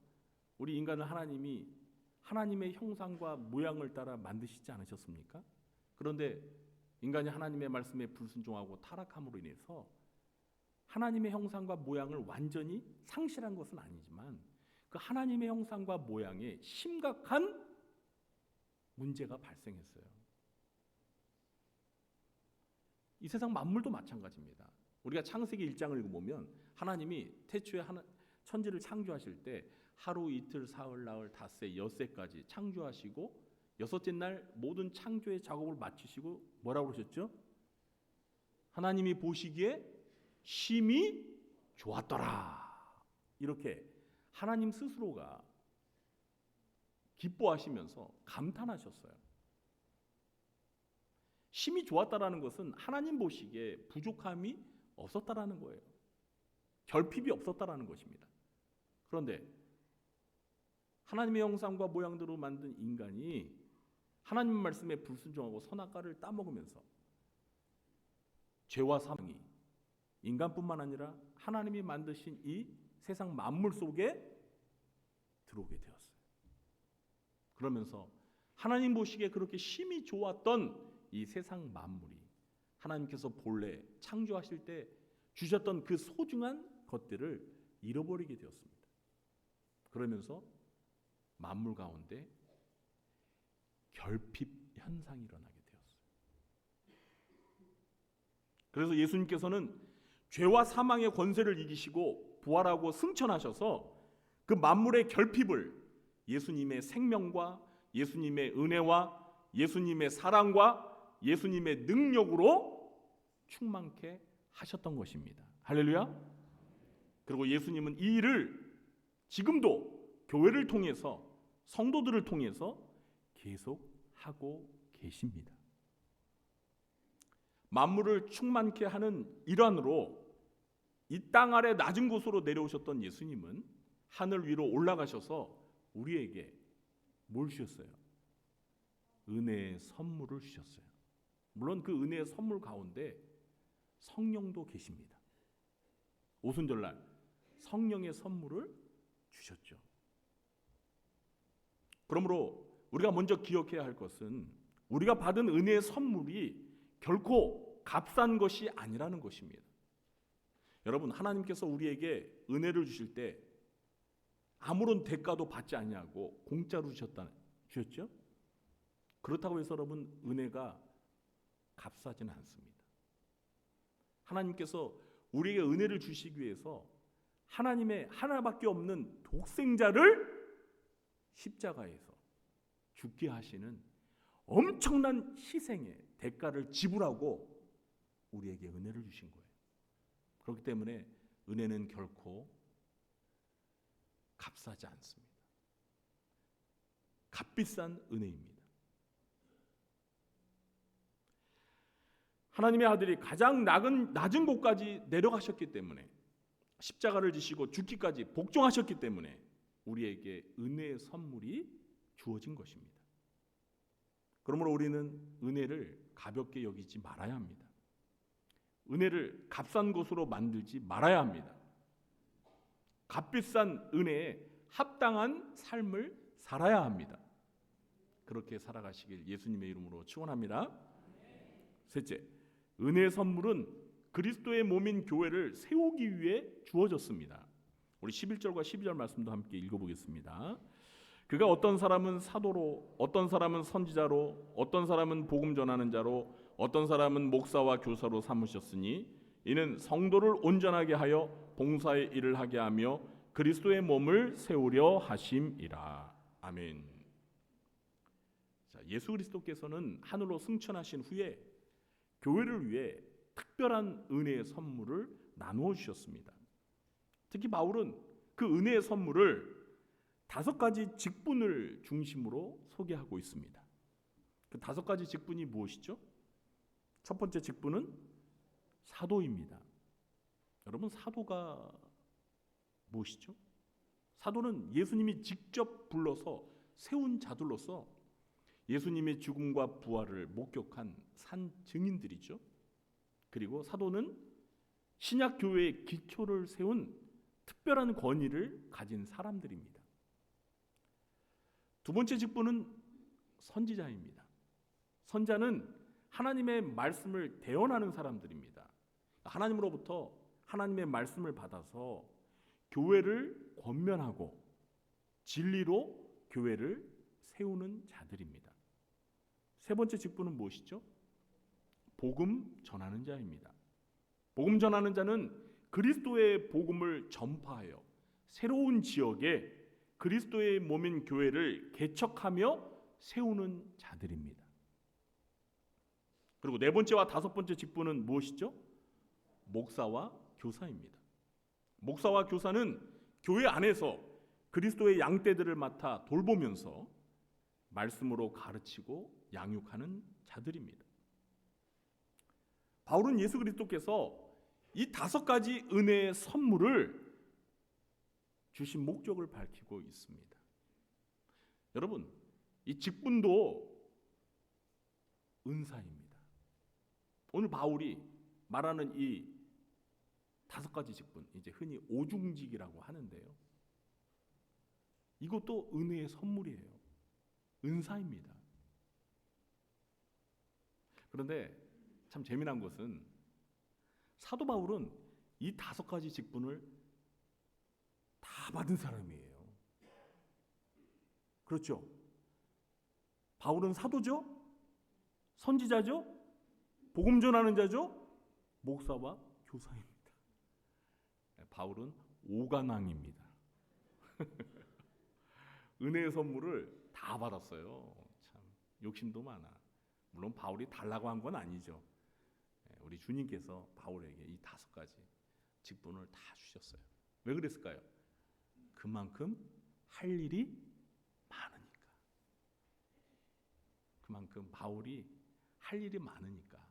우리 인간은 하나님이 하나님의 형상과 모양을 따라 만드시지 않으셨습니까? 그런데 인간이 하나님의 말씀에 불순종하고 타락함으로 인해서 하나님의 형상과 모양을 완전히 상실한 것은 아니지만 그 하나님의 형상과 모양에 심각한 문제가 발생했어요. 이 세상 만물도 마찬가지입니다. 우리가 창세기 1장을 읽어보면 하나님이 태초에 천지를 창조하실 때 하루, 이틀, 사흘, 나흘, 닷새, 엿새까지 창조하시고 여섯째 날 모든 창조의 작업을 마치시고 뭐라고 그러셨죠? 하나님이 보시기에 심히 좋았더라. 이렇게 하나님 스스로가 기뻐하시면서 감탄하셨어요. 심히 좋았다라는 것은 하나님 보시기에 부족함이 없었다라는 거예요. 결핍이 없었다라는 것입니다. 그런데 하나님의 형상과 모양대로 만든 인간이 하나님 말씀에 불순종하고 선악과를 따먹으면서 죄와 사망이 인간뿐만 아니라 하나님이 만드신 이 세상 만물 속에 들어오게 되었어요. 그러면서 하나님 보시기에 그렇게 심히 좋았던 이 세상 만물이 하나님께서 본래 창조하실 때 주셨던 그 소중한 것들을 잃어버리게 되었습니다. 그러면서 만물 가운데 결핍 현상이 일어나게 되었어요. 그래서 예수님께서는 죄와 사망의 권세를 이기시고 부활하고 승천하셔서 그 만물의 결핍을 예수님의 생명과 예수님의 은혜와 예수님의 사랑과 예수님의 능력으로 충만케 하셨던 것입니다. 할렐루야. 그리고 예수님은 이 일을 지금도 교회를 통해서 성도들을 통해서 계속 하고 계십니다. 만물을 충만케 하는 일환으로 이 땅 아래 낮은 곳으로 내려오셨던 예수님은 하늘 위로 올라가셔서 우리에게 뭘 주셨어요? 은혜의 선물을 주셨어요. 물론 그 은혜의 선물 가운데 성령도 계십니다. 오순절날 성령의 선물을 주셨죠. 그러므로 우리가 먼저 기억해야 할 것은 우리가 받은 은혜의 선물이 결코 값싼 것이 아니라는 것입니다. 여러분, 하나님께서 우리에게 은혜를 주실 때 아무런 대가도 받지 아니하고 공짜로 주셨죠? 그렇다고 해서 여러분, 은혜가 값싸지는 않습니다. 하나님께서 우리에게 은혜를 주시기 위해서 하나님의 하나밖에 없는 독생자를 십자가에서 죽게 하시는 엄청난 희생의 대가를 지불하고 우리에게 은혜를 주신 거예요. 그렇기 때문에 은혜는 결코 값싸지 않습니다. 값비싼 은혜입니다. 하나님의 아들이 가장 낮은 곳까지 내려가셨기 때문에 십자가를 지시고 죽기까지 복종하셨기 때문에 우리에게 은혜의 선물이 주어진 것입니다. 그러므로 우리는 은혜를 가볍게 여기지 말아야 합니다. 은혜를 값싼 것으로 만들지 말아야 합니다. 값비싼 은혜에 합당한 삶을 살아야 합니다. 그렇게 살아가시길 예수님의 이름으로 축원합니다. 셋째, 은혜의 선물은 그리스도의 몸인 교회를 세우기 위해 주어졌습니다. 우리 11절과 12절 말씀도 함께 읽어보겠습니다. 그가 어떤 사람은 사도로, 어떤 사람은 선지자로, 어떤 사람은 복음 전하는 자로, 어떤 사람은 목사와 교사로 삼으셨으니 이는 성도를 온전하게 하여 봉사의 일을 하게 하며 그리스도의 몸을 세우려 하심이라. 아멘. 자, 예수 그리스도께서는 하늘로 승천하신 후에 교회를 위해 특별한 은혜의 선물을 나누어 주셨습니다. 특히 바울은 그 은혜의 선물을 5가지 직분을 중심으로 소개하고 있습니다. 그 5가지 직분이 무엇이죠? 첫 번째 직분은 사도입니다. 여러분, 사도가 무엇이죠? 사도는 예수님이 직접 불러서 세운 자들로서 예수님의 죽음과 부활을 목격한 산 증인들이죠. 그리고 사도는 신약 교회의 기초를 세운 특별한 권위를 가진 사람들입니다. 두 번째 직분은 선지자입니다. 선자는 하나님의 말씀을 대언하는 사람들입니다. 하나님으로부터 하나님의 말씀을 받아서 교회를 권면하고 진리로 교회를 세우는 자들입니다. 세 번째 직분은 무엇이죠? 복음 전하는 자입니다. 복음 전하는 자는 그리스도의 복음을 전파하여 새로운 지역에 그리스도의 몸인 교회를 개척하며 세우는 자들입니다. 그리고 네 번째와 다섯 번째 직분은 무엇이죠? 목사와 교사입니다. 목사와 교사는 교회 안에서 그리스도의 양떼들을 맡아 돌보면서 말씀으로 가르치고 양육하는 자들입니다. 바울은 예수 그리스도께서 이 다섯 가지 은혜의 선물을 주신 목적을 밝히고 있습니다. 여러분, 이 직분도 은사입니다. 오늘 바울이 말하는 이 다섯 가지 직분, 이제 흔히 오중직이라고 하는데요. 이것도 은혜의 선물이에요. 은사입니다. 그런데 참 재미난 것은 사도 바울은 이 다섯 가지 직분을 다 받은 사람이에요. 그렇죠? 바울은 사도죠? 선지자죠? 복음 전하는 자죠? 목사와 교사입니다. 바울은 오관왕입니다. 은혜의 선물을 다 받았어요. 참 욕심도 많아. 물론 바울이 달라고 한 건 아니죠. 우리 주님께서 바울에게 이 다섯 가지 직분을 다 주셨어요. 왜 그랬을까요? 그만큼 할 일이 많으니까. 그만큼 바울이 할 일이 많으니까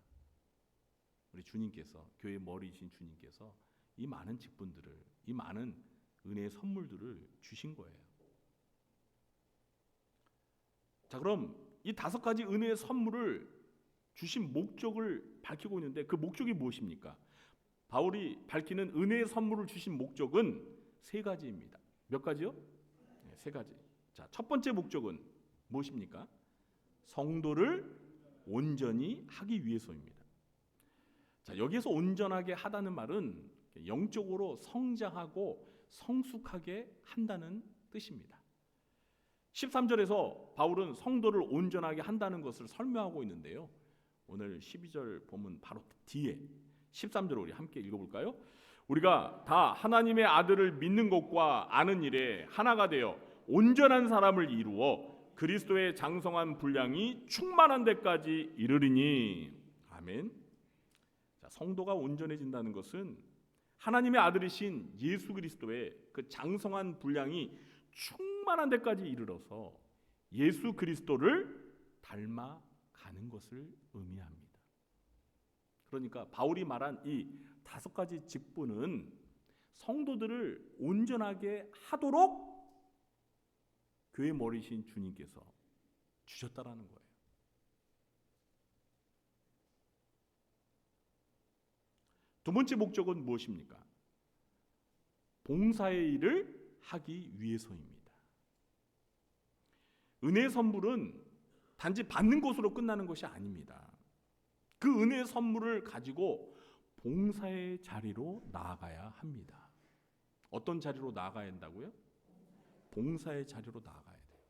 우리 주님께서, 교회의 머리이신 주님께서 이 많은 직분들을, 이 많은 은혜의 선물들을 주신 거예요. 자, 그럼 이 다섯 가지 은혜의 선물을 주신 목적을 밝히고 있는데 그 목적이 무엇입니까? 바울이 밝히는 은혜의 선물을 주신 목적은 세 가지입니다. 몇 가지요? 네, 세 가지. 자, 첫 번째 목적은 무엇입니까? 성도를 온전히 하기 위해서입니다. 자, 여기에서 온전하게 하다는 말은 영적으로 성장하고 성숙하게 한다는 뜻입니다. 13절에서 바울은 성도를 온전하게 한다는 것을 설명하고 있는데요. 오늘 12절 보면 바로 뒤에 13절 우리 함께 읽어볼까요? 우리가 다 하나님의 아들을 믿는 것과 아는 일에 하나가 되어 온전한 사람을 이루어 그리스도의 장성한 분량이 충만한 데까지 이르리니. 아멘. 자, 성도가 온전해진다는 것은 하나님의 아들이신 예수 그리스도의 그 장성한 분량이 충만한 데까지 이르러서 예수 그리스도를 닮아가는 것을 의미합니다. 그러니까 바울이 말한 이 다섯 가지 직분은 성도들을 온전하게 하도록 교회 머리신 주님께서 주셨다라는 거예요. 두 번째 목적은 무엇입니까? 봉사의 일을 하기 위해서입니다. 은혜의 선물은 단지 받는 것으로 끝나는 것이 아닙니다. 그 은혜의 선물을 가지고 봉사의 자리로 나아가야 합니다. 어떤 자리로 나아가야 한다고요? 봉사의 자리로 나아가야 돼요.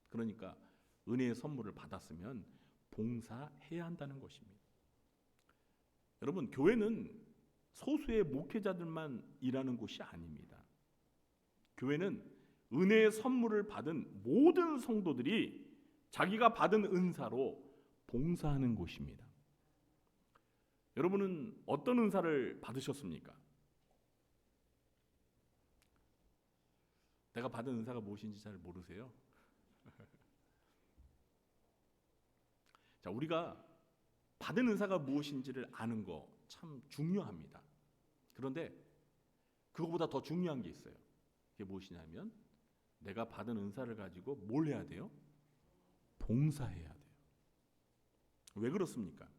그러니까 은혜의 선물을 받았으면 봉사해야 한다는 것입니다. 여러분, 교회는 소수의 목회자들만 일하는 곳이 아닙니다. 교회는 은혜의 선물을 받은 모든 성도들이 자기가 받은 은사로 봉사하는 곳입니다. 여러분은 어떤 은사를 받으셨습니까? 내가 받은 은사가 무엇인지 잘 모르세요? 자, 우리가 받은 은사가 무엇인지를 아는 거 참 중요합니다. 그런데 그거보다 더 중요한 게 있어요. 그게 무엇이냐면 내가 받은 은사를 가지고 뭘 해야 돼요? 봉사해야 돼요. 왜 그렇습니까?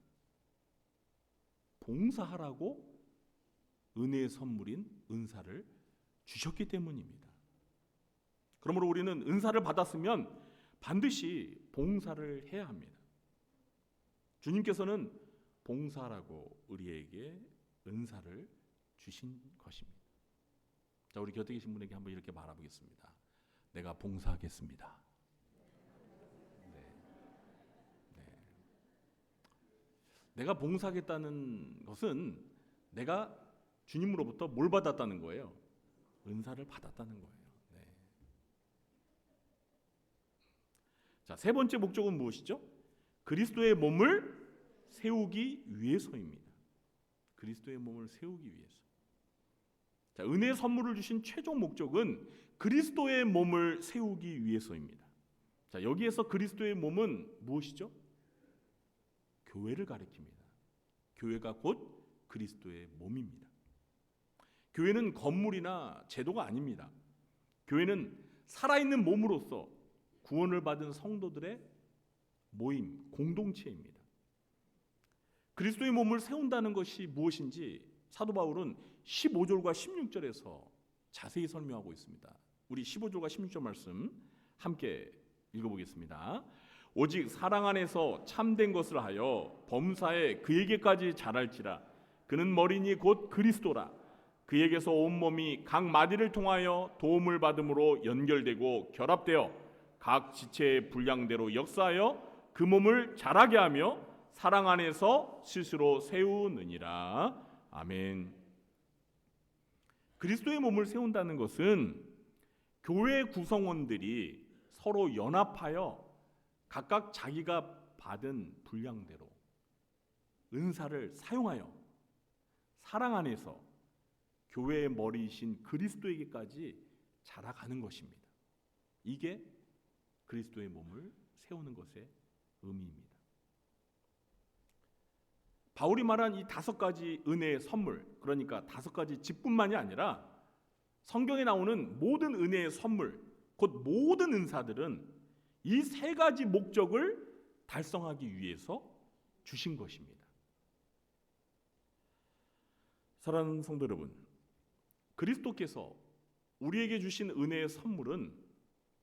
봉사하라고 은혜의 선물인 은사를 주셨기 때문입니다. 그러므로 우리는 은사를 받았으면 반드시 봉사를 해야 합니다. 주님께서는 봉사라고 우리에게 은사를 주신 것입니다. 자, 우리 곁에 계신 분에게 한번 이렇게 말해보겠습니다. 내가 봉사하겠습니다. 내가 봉사하겠다는 것은 내가 주님으로부터 뭘 받았다는 거예요? 은사를 받았다는 거예요. 네. 자, 세 번째 목적은 무엇이죠? 그리스도의 몸을 세우기 위해서입니다. 그리스도의 몸을 세우기 위해서. 자, 은혜의 선물을 주신 최종 목적은 그리스도의 몸을 세우기 위해서입니다. 자, 여기에서 그리스도의 몸은 무엇이죠? 교회를 가리킵니다. 교회가 곧 그리스도의 몸입니다. 교회는 건물이나 제도가 아닙니다. 교회는 살아있는 몸으로서 구원을 받은 성도들의 모임, 공동체입니다. 그리스도의 몸을 세운다는 것이 무엇인지 사도 바울은 15절과 16절에서 자세히 설명하고 있습니다. 우리 15절과 16절 말씀 함께 읽어보겠습니다. 오직 사랑 안에서 참된 것을 하여 범사에 그에게까지 자랄지라. 그는 머리니 곧 그리스도라. 그에게서 온 몸이 각 마디를 통하여 도움을 받음으로 연결되고 결합되어 각 지체의 분량대로 역사하여 그 몸을 자라게 하며 사랑 안에서 스스로 세우느니라. 아멘. 그리스도의 몸을 세운다는 것은 교회 구성원들이 서로 연합하여 각각 자기가 받은 분량대로 은사를 사용하여 사랑 안에서 교회의 머리이신 그리스도에게까지 자라가는 것입니다. 이게 그리스도의 몸을 세우는 것의 의미입니다. 바울이 말한 이 5가지 은혜의 선물, 그러니까 5가지 직분만이 아니라 성경에 나오는 모든 은혜의 선물, 곧 모든 은사들은 이 3가지 목적을 달성하기 위해서 주신 것입니다. 사랑하는 성도 여러분, 그리스도께서 우리에게 주신 은혜의 선물은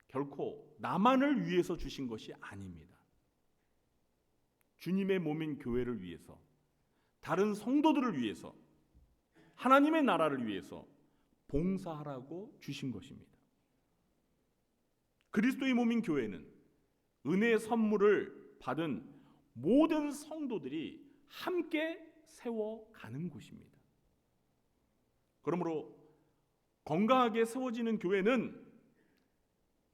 결코 나만을 위해서 주신 것이 아닙니다. 주님의 몸인 교회를 위해서, 다른 성도들을 위해서, 하나님의 나라를 위해서 봉사하라고 주신 것입니다. 그리스도의 몸인 교회는 은혜의 선물을 받은 모든 성도들이 함께 세워가는 곳입니다. 그러므로 건강하게 세워지는 교회는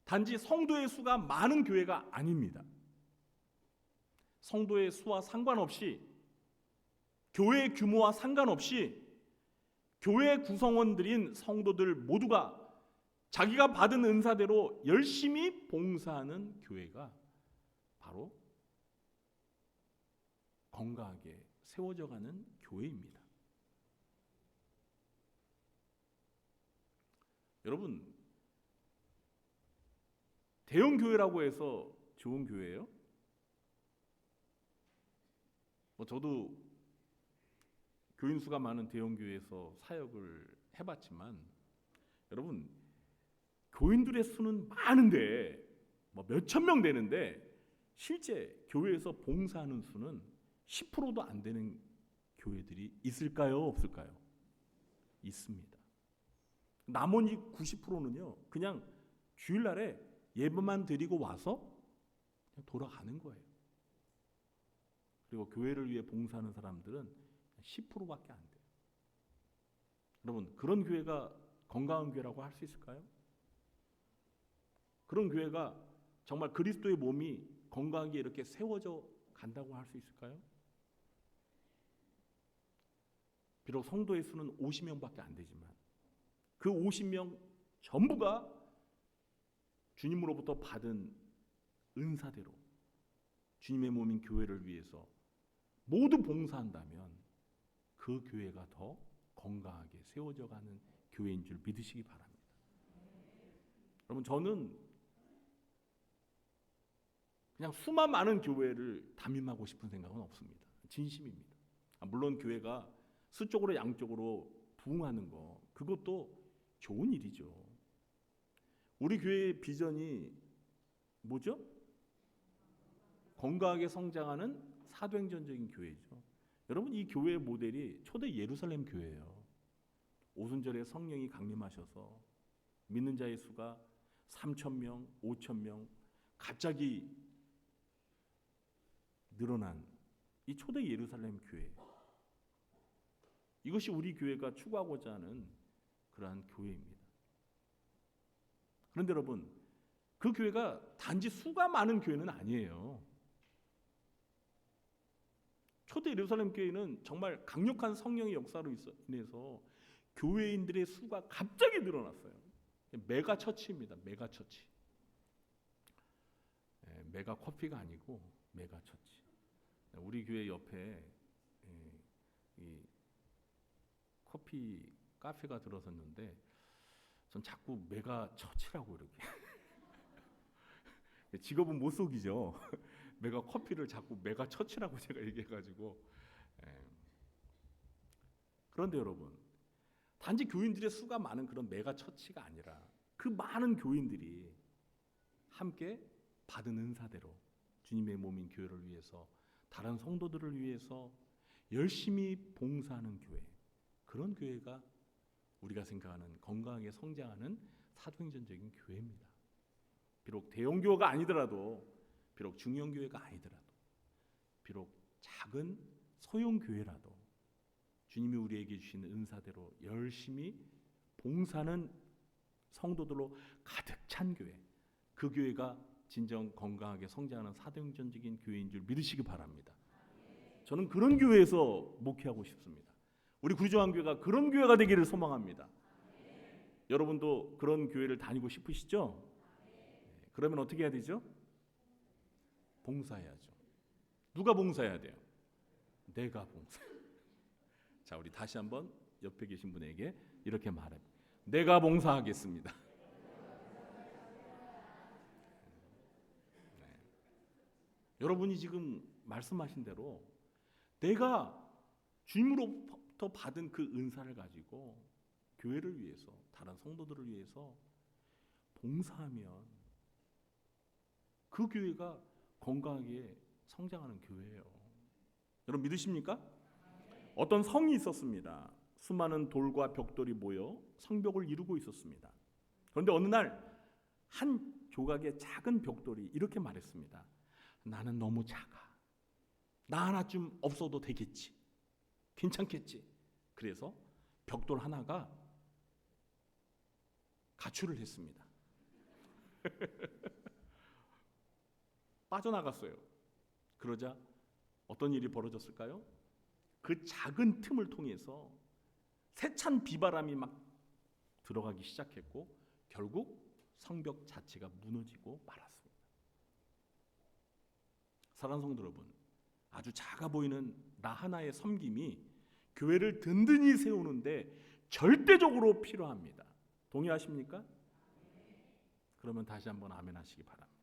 단지 성도의 수가 많은 교회가 아닙니다. 성도의 수와 상관없이, 교회의 규모와 상관없이 교회 구성원들인 성도들 모두가 자기가 받은 은사대로 열심히 봉사하는 교회가 바로 건강하게 세워져가는 교회입니다. 여러분, 대형 교회라고 해서 좋은 교회예요? 저도 교인 수가 많은 대형 교회에서 사역을 해봤지만, 여러분, 교인들의 수는 많은데 몇천 명 되는데 실제 교회에서 봉사하는 수는 10%도 안 되는 교회들이 있을까요? 없을까요? 있습니다. 나머지 90%는요 그냥 주일날에 예배만 드리고 와서 그냥 돌아가는 거예요. 그리고 교회를 위해 봉사하는 사람들은 10%밖에 안 돼요. 여러분, 그런 교회가 건강한 교회라고 할 수 있을까요? 그런 교회가 정말 그리스도의 몸이 건강하게 이렇게 세워져 간다고 할 수 있을까요? 비록 성도의 수는 50명밖에 안 되지만 그 50명 전부가 주님으로부터 받은 은사대로 주님의 몸인 교회를 위해서 모두 봉사한다면 그 교회가 더 건강하게 세워져 가는 교회인 줄 믿으시기 바랍니다. 여러분, 저는 그냥 수만 많은 교회를 담임하고 싶은 생각은 없습니다. 진심입니다. 물론 교회가 수적으로 양쪽으로 부흥하는 거, 그것도 좋은 일이죠. 우리 교회의 비전이 뭐죠? 건강하게 성장하는 사도행전적인 교회죠. 여러분, 이 교회의 모델이 초대 예루살렘 교회예요. 오순절에 성령이 강림하셔서 믿는 자의 수가 3,000명, 5,000명 갑자기 늘어난 이 초대 예루살렘 교회. 이것이 우리 교회가 추구하고자 하는 그러한 교회입니다. 그런데 여러분, 그 교회가 단지 수가 많은 교회는 아니에요. 초대 예루살렘 교회는 정말 강력한 성령의 역사로 인해서 교회인들의 수가 갑자기 늘어났어요. 메가 처치입니다. 메가 처치. 메가 커피가 아니고 메가 처치. 우리 교회 옆에 이 커피 카페가 들어섰는데 전 자꾸 메가 처치라고 이렇게 직업은 못 속이죠. 메가 커피를 자꾸 메가 처치라고 제가 얘기해가지고. 그런데 여러분, 단지 교인들의 수가 많은 그런 메가 처치가 아니라 그 많은 교인들이 함께 받은 은사대로 주님의 몸인 교회를 위해서, 다른 성도들을 위해서 열심히 봉사하는 교회, 그런 교회가 우리가 생각하는 건강하게 성장하는 사도행전적인 교회입니다. 비록 대형교회가 아니더라도, 비록 중형교회가 아니더라도, 비록 작은 소형교회라도 주님이 우리에게 주신 은사대로 열심히 봉사하는 성도들로 가득 찬 교회, 그 교회가 진정 건강하게 성장하는 사도행전적인 교회인 줄 믿으시기 바랍니다. 저는 그런 교회에서 목회하고 싶습니다. 우리 구리조항교회가 그런 교회가 되기를 소망합니다. 여러분도 그런 교회를 다니고 싶으시죠? 그러면 어떻게 해야 되죠? 봉사해야죠. 누가 봉사해야 돼요? 내가 봉사. 자, 우리 다시 한번 옆에 계신 분에게 이렇게 말합니다. 내가 봉사하겠습니다. 네. 여러분이 지금 말씀하신 대로 내가 주님으로부터 받은 그 은사를 가지고 교회를 위해서, 다른 성도들을 위해서 봉사하면 그 교회가 건강하게 성장하는 교회예요. 여러분 믿으십니까? 어떤 성이 있었습니다. 수많은 돌과 벽돌이 모여 성벽을 이루고 있었습니다. 그런데 어느 날 한 조각의 작은 벽돌이 이렇게 말했습니다. 나는 너무 작아. 나 하나쯤 없어도 되겠지. 괜찮겠지. 그래서 벽돌 하나가 가출을 했습니다. 빠져나갔어요. 그러자 어떤 일이 벌어졌을까요? 그 작은 틈을 통해서 세찬 비바람이 막 들어가기 시작했고 결국 성벽 자체가 무너지고 말았습니다. 사랑하는 성도 여러분, 아주 작아 보이는 나 하나의 섬김이 교회를 든든히 세우는데 절대적으로 필요합니다. 동의하십니까? 그러면 다시 한번 아멘 하시기 바랍니다.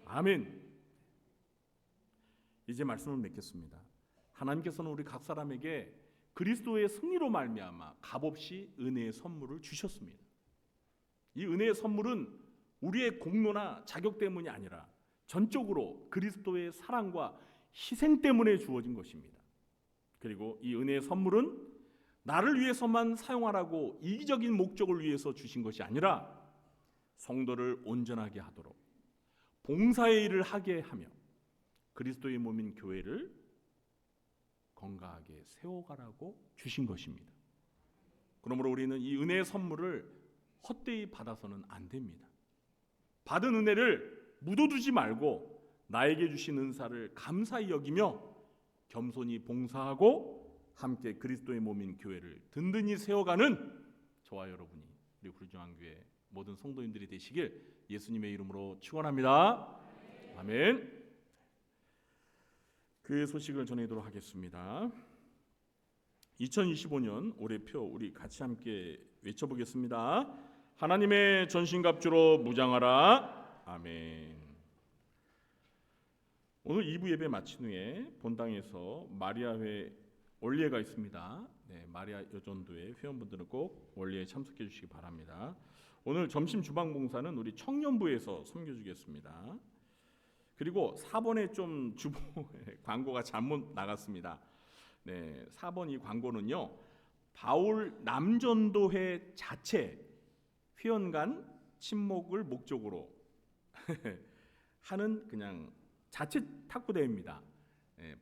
아멘. 이제 말씀을 맺겠습니다. 하나님께서는 우리 각 사람에게 그리스도의 승리로 말미암아 값없이 은혜의 선물을 주셨습니다. 이 은혜의 선물은 우리의 공로나 자격 때문이 아니라 전적으로 그리스도의 사랑과 희생 때문에 주어진 것입니다. 그리고 이 은혜의 선물은 나를 위해서만 사용하라고 이기적인 목적을 위해서 주신 것이 아니라 성도를 온전하게 하도록 봉사의 일을 하게 하며 그리스도의 몸인 교회를 건강하게 세워가라고 주신 것입니다. 그러므로 우리는 이 은혜의 선물을 헛되이 받아서는 안 됩니다. 받은 은혜를 묻어두지 말고 나에게 주신 은사를 감사히 여기며 겸손히 봉사하고 함께 그리스도의 몸인 교회를 든든히 세워가는 저와 여러분이 우리 구리조항교회 모든 성도님들이 되시길 예수님의 이름으로 축원합니다. 아멘. 그 소식을 전해드리도록 하겠습니다. 2025년 올해표 우리 같이 함께 외쳐보겠습니다. 하나님의 전신갑주로 무장하라. 아멘. 오늘 2부 예배 마친 후에 본당에서 마리아회 원리회가 있습니다. 네, 마리아 여전도회 회원분들은 꼭 원리회에 참석해 주시기 바랍니다. 오늘 점심 주방 봉사는 우리 청년부에서 섬겨주겠습니다. 그리고 4번에 좀 주보 광고가 잘못 나갔습니다. 네, 4번 이 광고는요, 바울 남전도회 자체 회원 간 친목을 목적으로 하는 그냥 자체 탁구 대회입니다.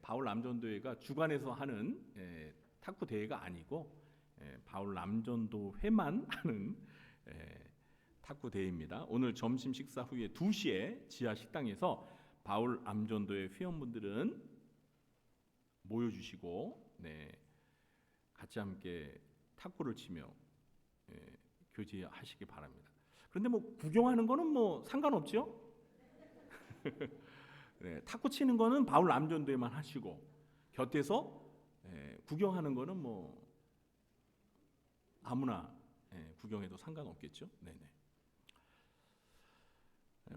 바울 남전도회가 주관해서 하는 탁구 대회가 아니고 바울 남전도회만 하는 탁구 대회입니다. 오늘 점심 식사 후에 2시에 지하 식당에서 바울 남전도회 회원분들은 모여주시고 같이 함께 탁구를 치며 교제하시기 바랍니다. 그런데 뭐 구경하는 거는 뭐 상관없죠? 탁구 치는 거는 바울 남전도회만 하시고 곁에서 구경하는 거는 뭐 아무나 구경해도 상관없겠죠. 네네.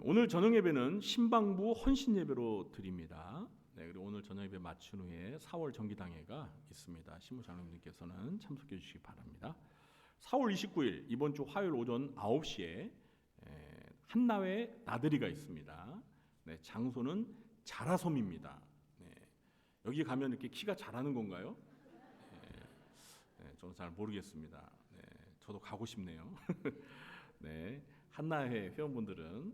오늘 저녁 예배는 신방부 헌신 예배로 드립니다. 그리고 오늘 저녁 예배 마친 후에 4월 정기당회가 있습니다. 신부장로님께서는 참석해 주시기 바랍니다. 4월 29일 이번 주 화요일 오전 9시에 한나회 나들이가 있습니다. 장소는 자라섬입니다. 여기 가면 이렇게 키가 자라는 건가요? 저는 잘 모르겠습니다. 저도 가고 싶네요. 한나회 회원분들은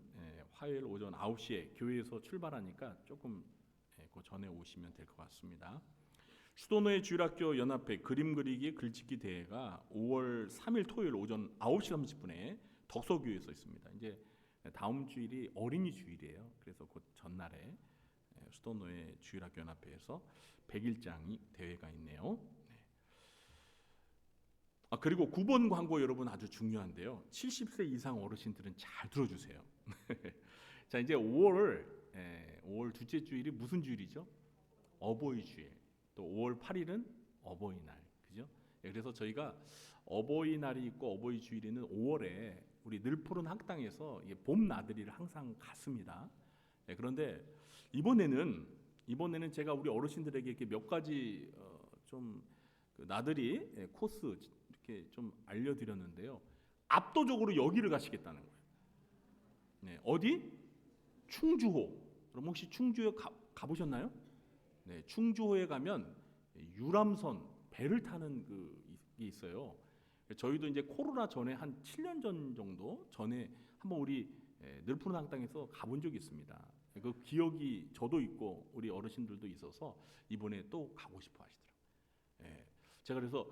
화요일 오전 9시에 교회에서 출발하니까 조금 그 전에 오시면 될 것 같습니다. 수도노예 주일학교 연합회 그림 그리기 글짓기 대회가 5월 3일 토요일 오전 9시 30분에 덕서교회에서 있습니다. 이제 다음 주일이 어린이 주일이에요. 그래서 그 전날에 수도노예 주일학교 연합회에서 100일장이 대회가 있네요. 그리고 9번 광고 여러분 아주 중요한데요. 70세 이상 어르신들은 잘 들어주세요. 자, 이제 5월 둘째 주일이 무슨 주일이죠? 어버이 주일. 또 5월 8일은 어버이날, 그죠? 그래서 저희가 어버이날이 있고 어버이 주일에는 5월에 우리 늘푸른 학당에서 봄 나들이를 항상 갔습니다. 그런데 이번에는 제가 우리 어르신들에게 이렇게 몇 가지 좀 나들이 코스 이렇게 좀 알려드렸는데요. 압도적으로 여기를 가시겠다는 거예요. 어디? 충주호. 그럼 혹시 충주에 가보셨나요? 충주호에 가면 유람선 배를 타는 게 있어요. 저희도 이제 코로나 전에 한 7년 전 정도 전에 한번 우리 늘푸른 학당에서 가본 적이 있습니다. 그 기억이 저도 있고 우리 어르신들도 있어서 이번에 또 가고 싶어 하시더라고요. 제가 그래서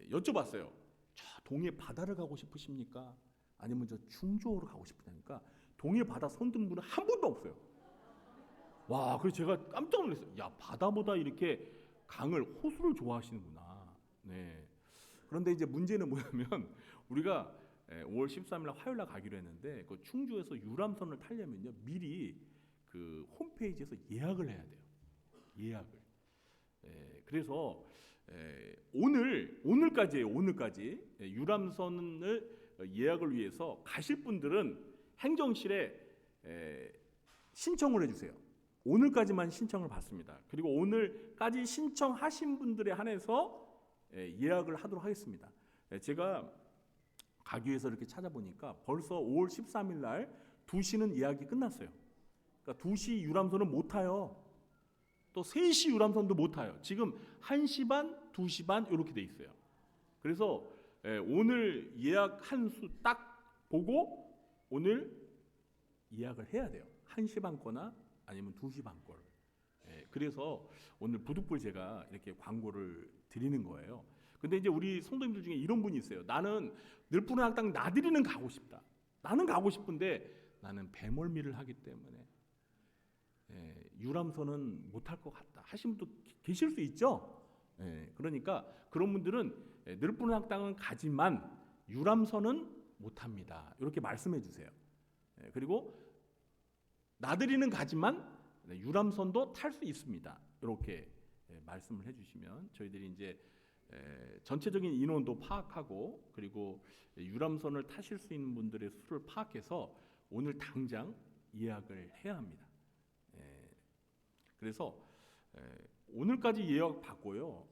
여쭤봤어요. 저 동해 바다를 가고 싶으십니까? 아니면 저 충주호로 가고 싶으니까 동해 바다 손든 분은 한 분도 없어요. 와, 그래서 제가 깜짝 놀랐어요. 야, 바다보다 이렇게 강을, 호수를 좋아하시는구나. 그런데 이제 문제는 뭐냐면 우리가 5월 13일 날 화요일 날 가기로 했는데 그 충주에서 유람선을 타려면요 미리 그 홈페이지에서 예약을 해야 돼요. 예약을. 그래서 오늘까지예요. 오늘까지 유람선을 예약을 위해서 가실 분들은 행정실에 신청을 해주세요. 오늘까지만 신청을 받습니다. 그리고 오늘까지 신청하신 분들에 한해서 예약을 하도록 하겠습니다. 제가 가기 위해서 이렇게 찾아보니까 벌써 5월 13일 날 2시는 예약이 끝났어요. 그러니까 2시 유람선은 못 타요. 또 3시 유람선도 못 타요. 지금 1시 반, 2시 반 이렇게 돼 있어요. 그래서 오늘 예약한 수 딱 보고 오늘 예약을 해야 돼요. 1시 반 거나 아니면 2시 반 거를. 그래서 오늘 부득불 제가 이렇게 광고를 드리는 거예요. 근데 이제 우리 성도님들 중에 이런 분이 있어요. 나는 늘푸른 학당 나들이는 가고 싶다. 나는 가고 싶은데 나는 배멀미를 하기 때문에 유람선은 못할 것 같다 하신 분도 계실 수 있죠. 그러니까 그런 분들은 늘푸른 학당은 가지만 유람선은 못합니다. 이렇게 말씀해 주세요. 그리고 나들이는 가지만 유람선도 탈 수 있습니다. 이렇게 말씀을 해주시면 저희들이 이제 전체적인 인원도 파악하고 그리고 유람선을 타실 수 있는 분들의 수를 파악해서 오늘 당장 예약을 해야 합니다. 그래서 오늘까지 예약 받고요.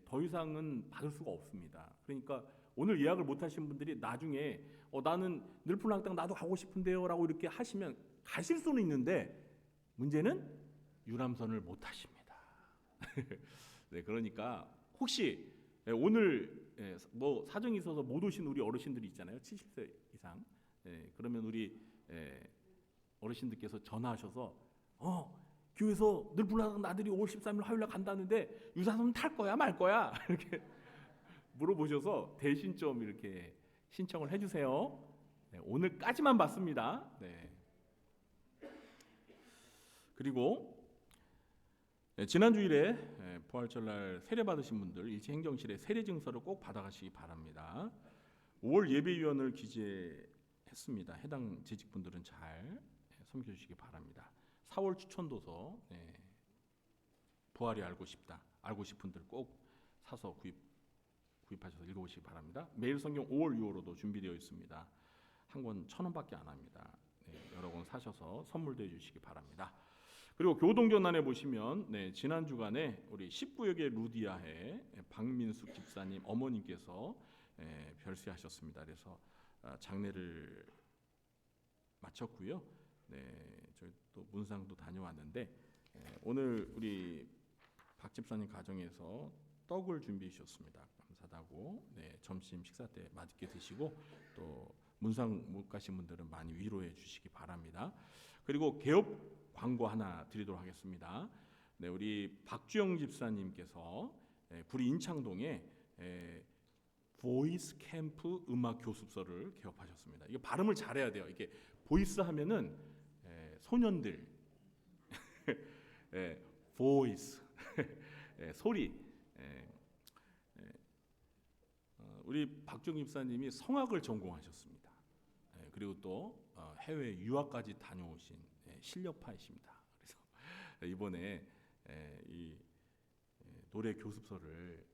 더 이상은 받을 수가 없습니다. 그러니까 오늘 예약을 못 하신 분들이 나중에 나는 늘풀랑땅 나도 가고 싶은데요 라고 이렇게 하시면 가실 수는 있는데 문제는 유람선을 못 타십니다. 네, 그러니까 혹시 오늘 뭐 사정이 있어서 못 오신 우리 어르신들이 있잖아요. 70세 이상. 그러면 우리 어르신들께서 전화하셔서 교회에서 늘풀랑땅 나들이 5월 13일 화요일날 간다는데 유람선 탈 거야 말 거야 이렇게 물어보셔서 대신 좀 이렇게 신청을 해주세요. 오늘까지만 받습니다. 그리고 지난 주일에 부활절날 세례 받으신 분들 일치행정실에 세례 증서를 꼭 받아가시기 바랍니다. 5월 예배위원을 기재했습니다. 해당 재직분들은 잘 섬겨주시기 바랍니다. 4월 추천도서 부활이 알고 싶다, 알고 싶은 분들 꼭 사서 구입하셔서 읽어보시기 바랍니다. 매일 성경 5월 6월호도 준비되어 있습니다. 한 권 1,000원밖에 안 합니다. 여러 권 사셔서 선물도 해주시기 바랍니다. 그리고 교동전환에 보시면 지난 주간에 우리 19역의 루디아해 박민숙 집사님 어머님께서 별세하셨습니다. 그래서 장례를 마쳤고요. 저희 또 문상도 다녀왔는데 오늘 우리 박 집사님 가정에서 떡을 준비해 주셨습니다. 감사하다고 점심 식사 때 맛있게 드시고 또 문상 못 가신 분들은 많이 위로해 주시기 바랍니다. 그리고 개업 광고 하나 드리도록 하겠습니다. 우리 박주영 집사님께서 구리 인창동에 보이스 캠프 음악 교습소를 개업하셨습니다. 이게 발음을 잘해야 돼요. 이게 보이스 하면은 소년들, 보이스 소리. 우리 박주영 집사님이 성악을 전공하셨습니다. 그리고 또 해외 유학까지 다녀오신 실력파이십니다. 그래서 이번에 이 노래 교습소를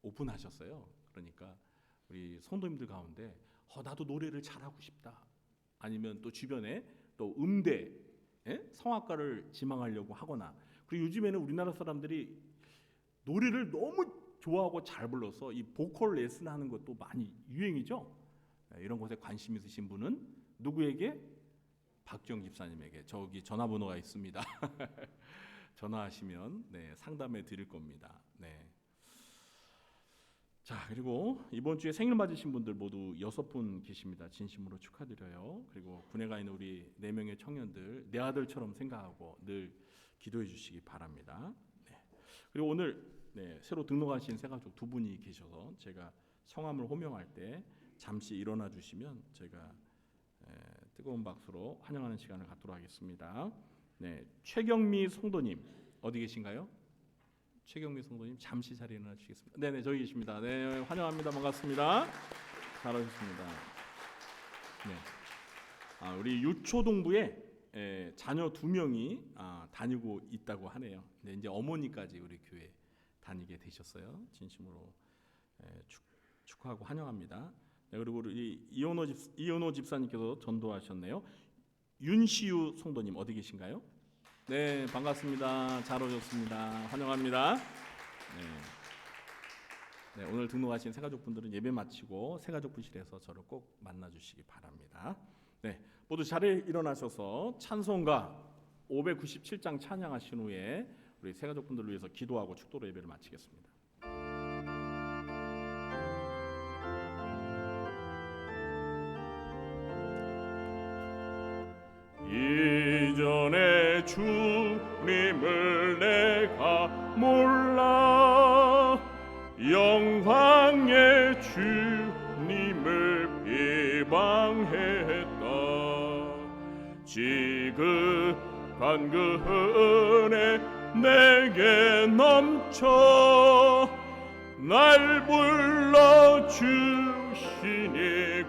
오픈하셨어요. 그러니까 우리 성도님들 가운데 나도 노래를 잘하고 싶다. 아니면 또 주변에 또 음대, 성악가를 지망하려고 하거나 그리고 요즘에는 우리나라 사람들이 노래를 너무 좋아하고 잘 불러서 이 보컬 레슨하는 것도 많이 유행이죠. 이런 것에 관심 있으신 분은 누구에게? 박주영 집사님에게 저기 전화번호가 있습니다. 전화하시면 상담해 드릴 겁니다. 자, 그리고 이번 주에 생일 맞으신 분들 모두 6분 계십니다. 진심으로 축하드려요. 그리고 군에 가 있는 우리 4명의 청년들 내 아들처럼 생각하고 늘 기도해 주시기 바랍니다. 그리고 오늘 새로 등록하신 새가족 2분이 계셔서 제가 성함을 호명할 때 잠시 일어나 주시면 제가 뜨거운 박수로 환영하는 시간을 갖도록 하겠습니다. 최경미 성도님 어디 계신가요? 최경미 성도님 잠시 자리에 일어나 주시겠습니다. 네네 저기 계십니다. 네 환영합니다. 반갑습니다. 잘하셨습니다. 우리 유초동부에 자녀 2명이 다니고 있다고 하네요. 이제 어머니까지 우리 교회 다니게 되셨어요. 진심으로 축하하고 환영합니다. 그리고 우리 이현호 집사님께서 전도하셨네요. 윤시유 성도님 어디 계신가요? 네 반갑습니다. 잘 오셨습니다. 환영합니다. 오늘 등록하신 새가족분들은 예배 마치고 새가족부실에서 저를 꼭 만나주시기 바랍니다. 모두 자리에 일어나셔서 찬송가 597장 찬양하신 후에 우리 새가족분들을 위해서 기도하고 축도로 예배를 마치겠습니다. 이전에 주님을 내가 몰라 영광의 주님을 비방했다. 지극한 그 은혜 내게 넘쳐 날 불러주시니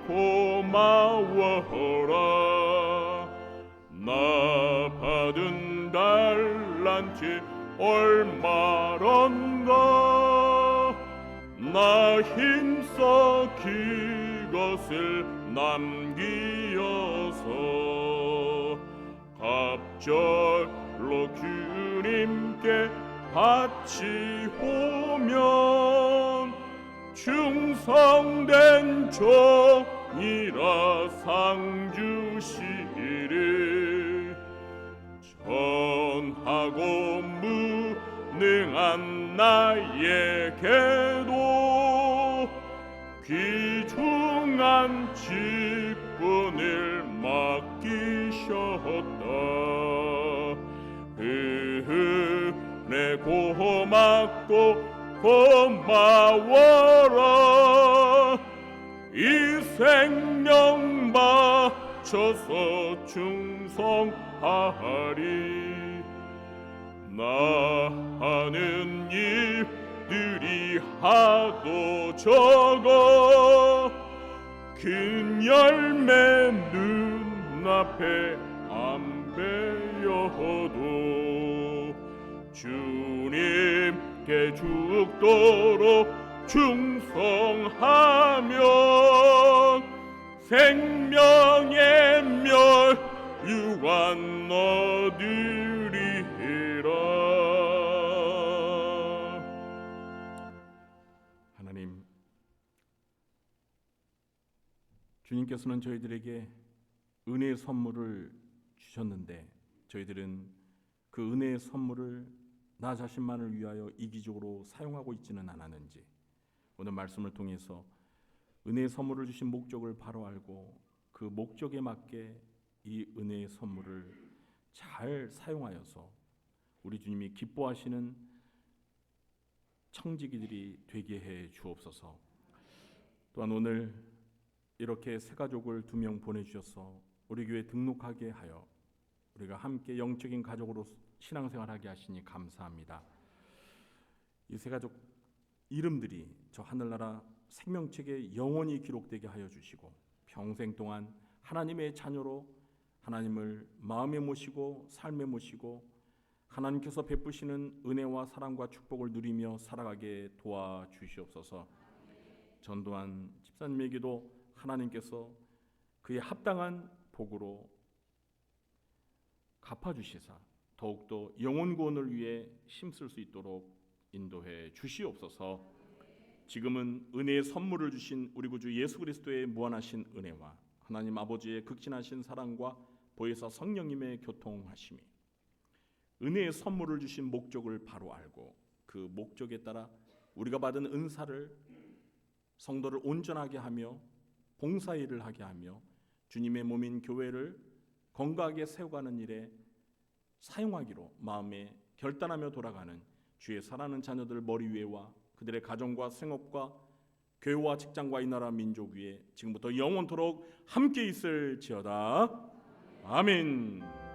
고마워라. 나 받은 달란트 얼마런가 나 힘써 그것을 남기어서 갑절로 주님께 바치오면 충성된 종이라 상 주시리. 전하고 무능한 나에게도 귀중한 직분을 맡기셨다. 은혜 고맙고 고마워라. 이 생명 바쳐서 충성하리. 나 하는 일들이 하도 적어 큰 열매 눈앞에 안 배여도 주님께 죽도록 충성하면 생명의 멸류관 얻으리라. 하나님, 주님께서는 저희들에게 은혜의 선물을 주셨는데 저희들은 그 은혜의 선물을 나 자신만을 위하여 이기적으로 사용하고 있지는 않았는지, 오늘 말씀을 통해서 은혜의 선물을 주신 목적을 바로 알고 그 목적에 맞게 이 은혜의 선물을 잘 사용하여서 우리 주님이 기뻐하시는 청지기들이 되게 해 주옵소서. 또한 오늘 이렇게 새 가족을 2명 보내주셔서 우리 교회 등록하게 하여 우리가 함께 영적인 가족으로 신앙생활하게 하시니 감사합니다. 이 새 가족 이름들이 저 하늘나라 생명책에 영원히 기록되게 하여 주시고 평생 동안 하나님의 자녀로 하나님을 마음에 모시고 삶에 모시고 하나님께서 베푸시는 은혜와 사랑과 축복을 누리며 살아가게 도와주시옵소서. 전도한 집사님에게도 하나님께서 그의 합당한 복으로 갚아주시사 더욱더 영혼 구원을 위해 힘쓸 수 있도록 인도해 주시옵소서. 지금은 은혜의 선물을 주신 우리 구주 예수 그리스도의 무한하신 은혜와 하나님 아버지의 극진하신 사랑과 보혜사 성령님의 교통하심이 은혜의 선물을 주신 목적을 바로 알고 그 목적에 따라 우리가 받은 은사를 성도를 온전하게 하며 봉사일을 하게 하며 주님의 몸인 교회를 건강하게 세워가는 일에 사용하기로 마음에 결단하며 돌아가는 주의 사랑하는 자녀들 머리 위에와 그들의 가정과 생업과 교회와 직장과 이 나라 민족 위에 지금부터 영원토록 함께 있을지어다. 아멘.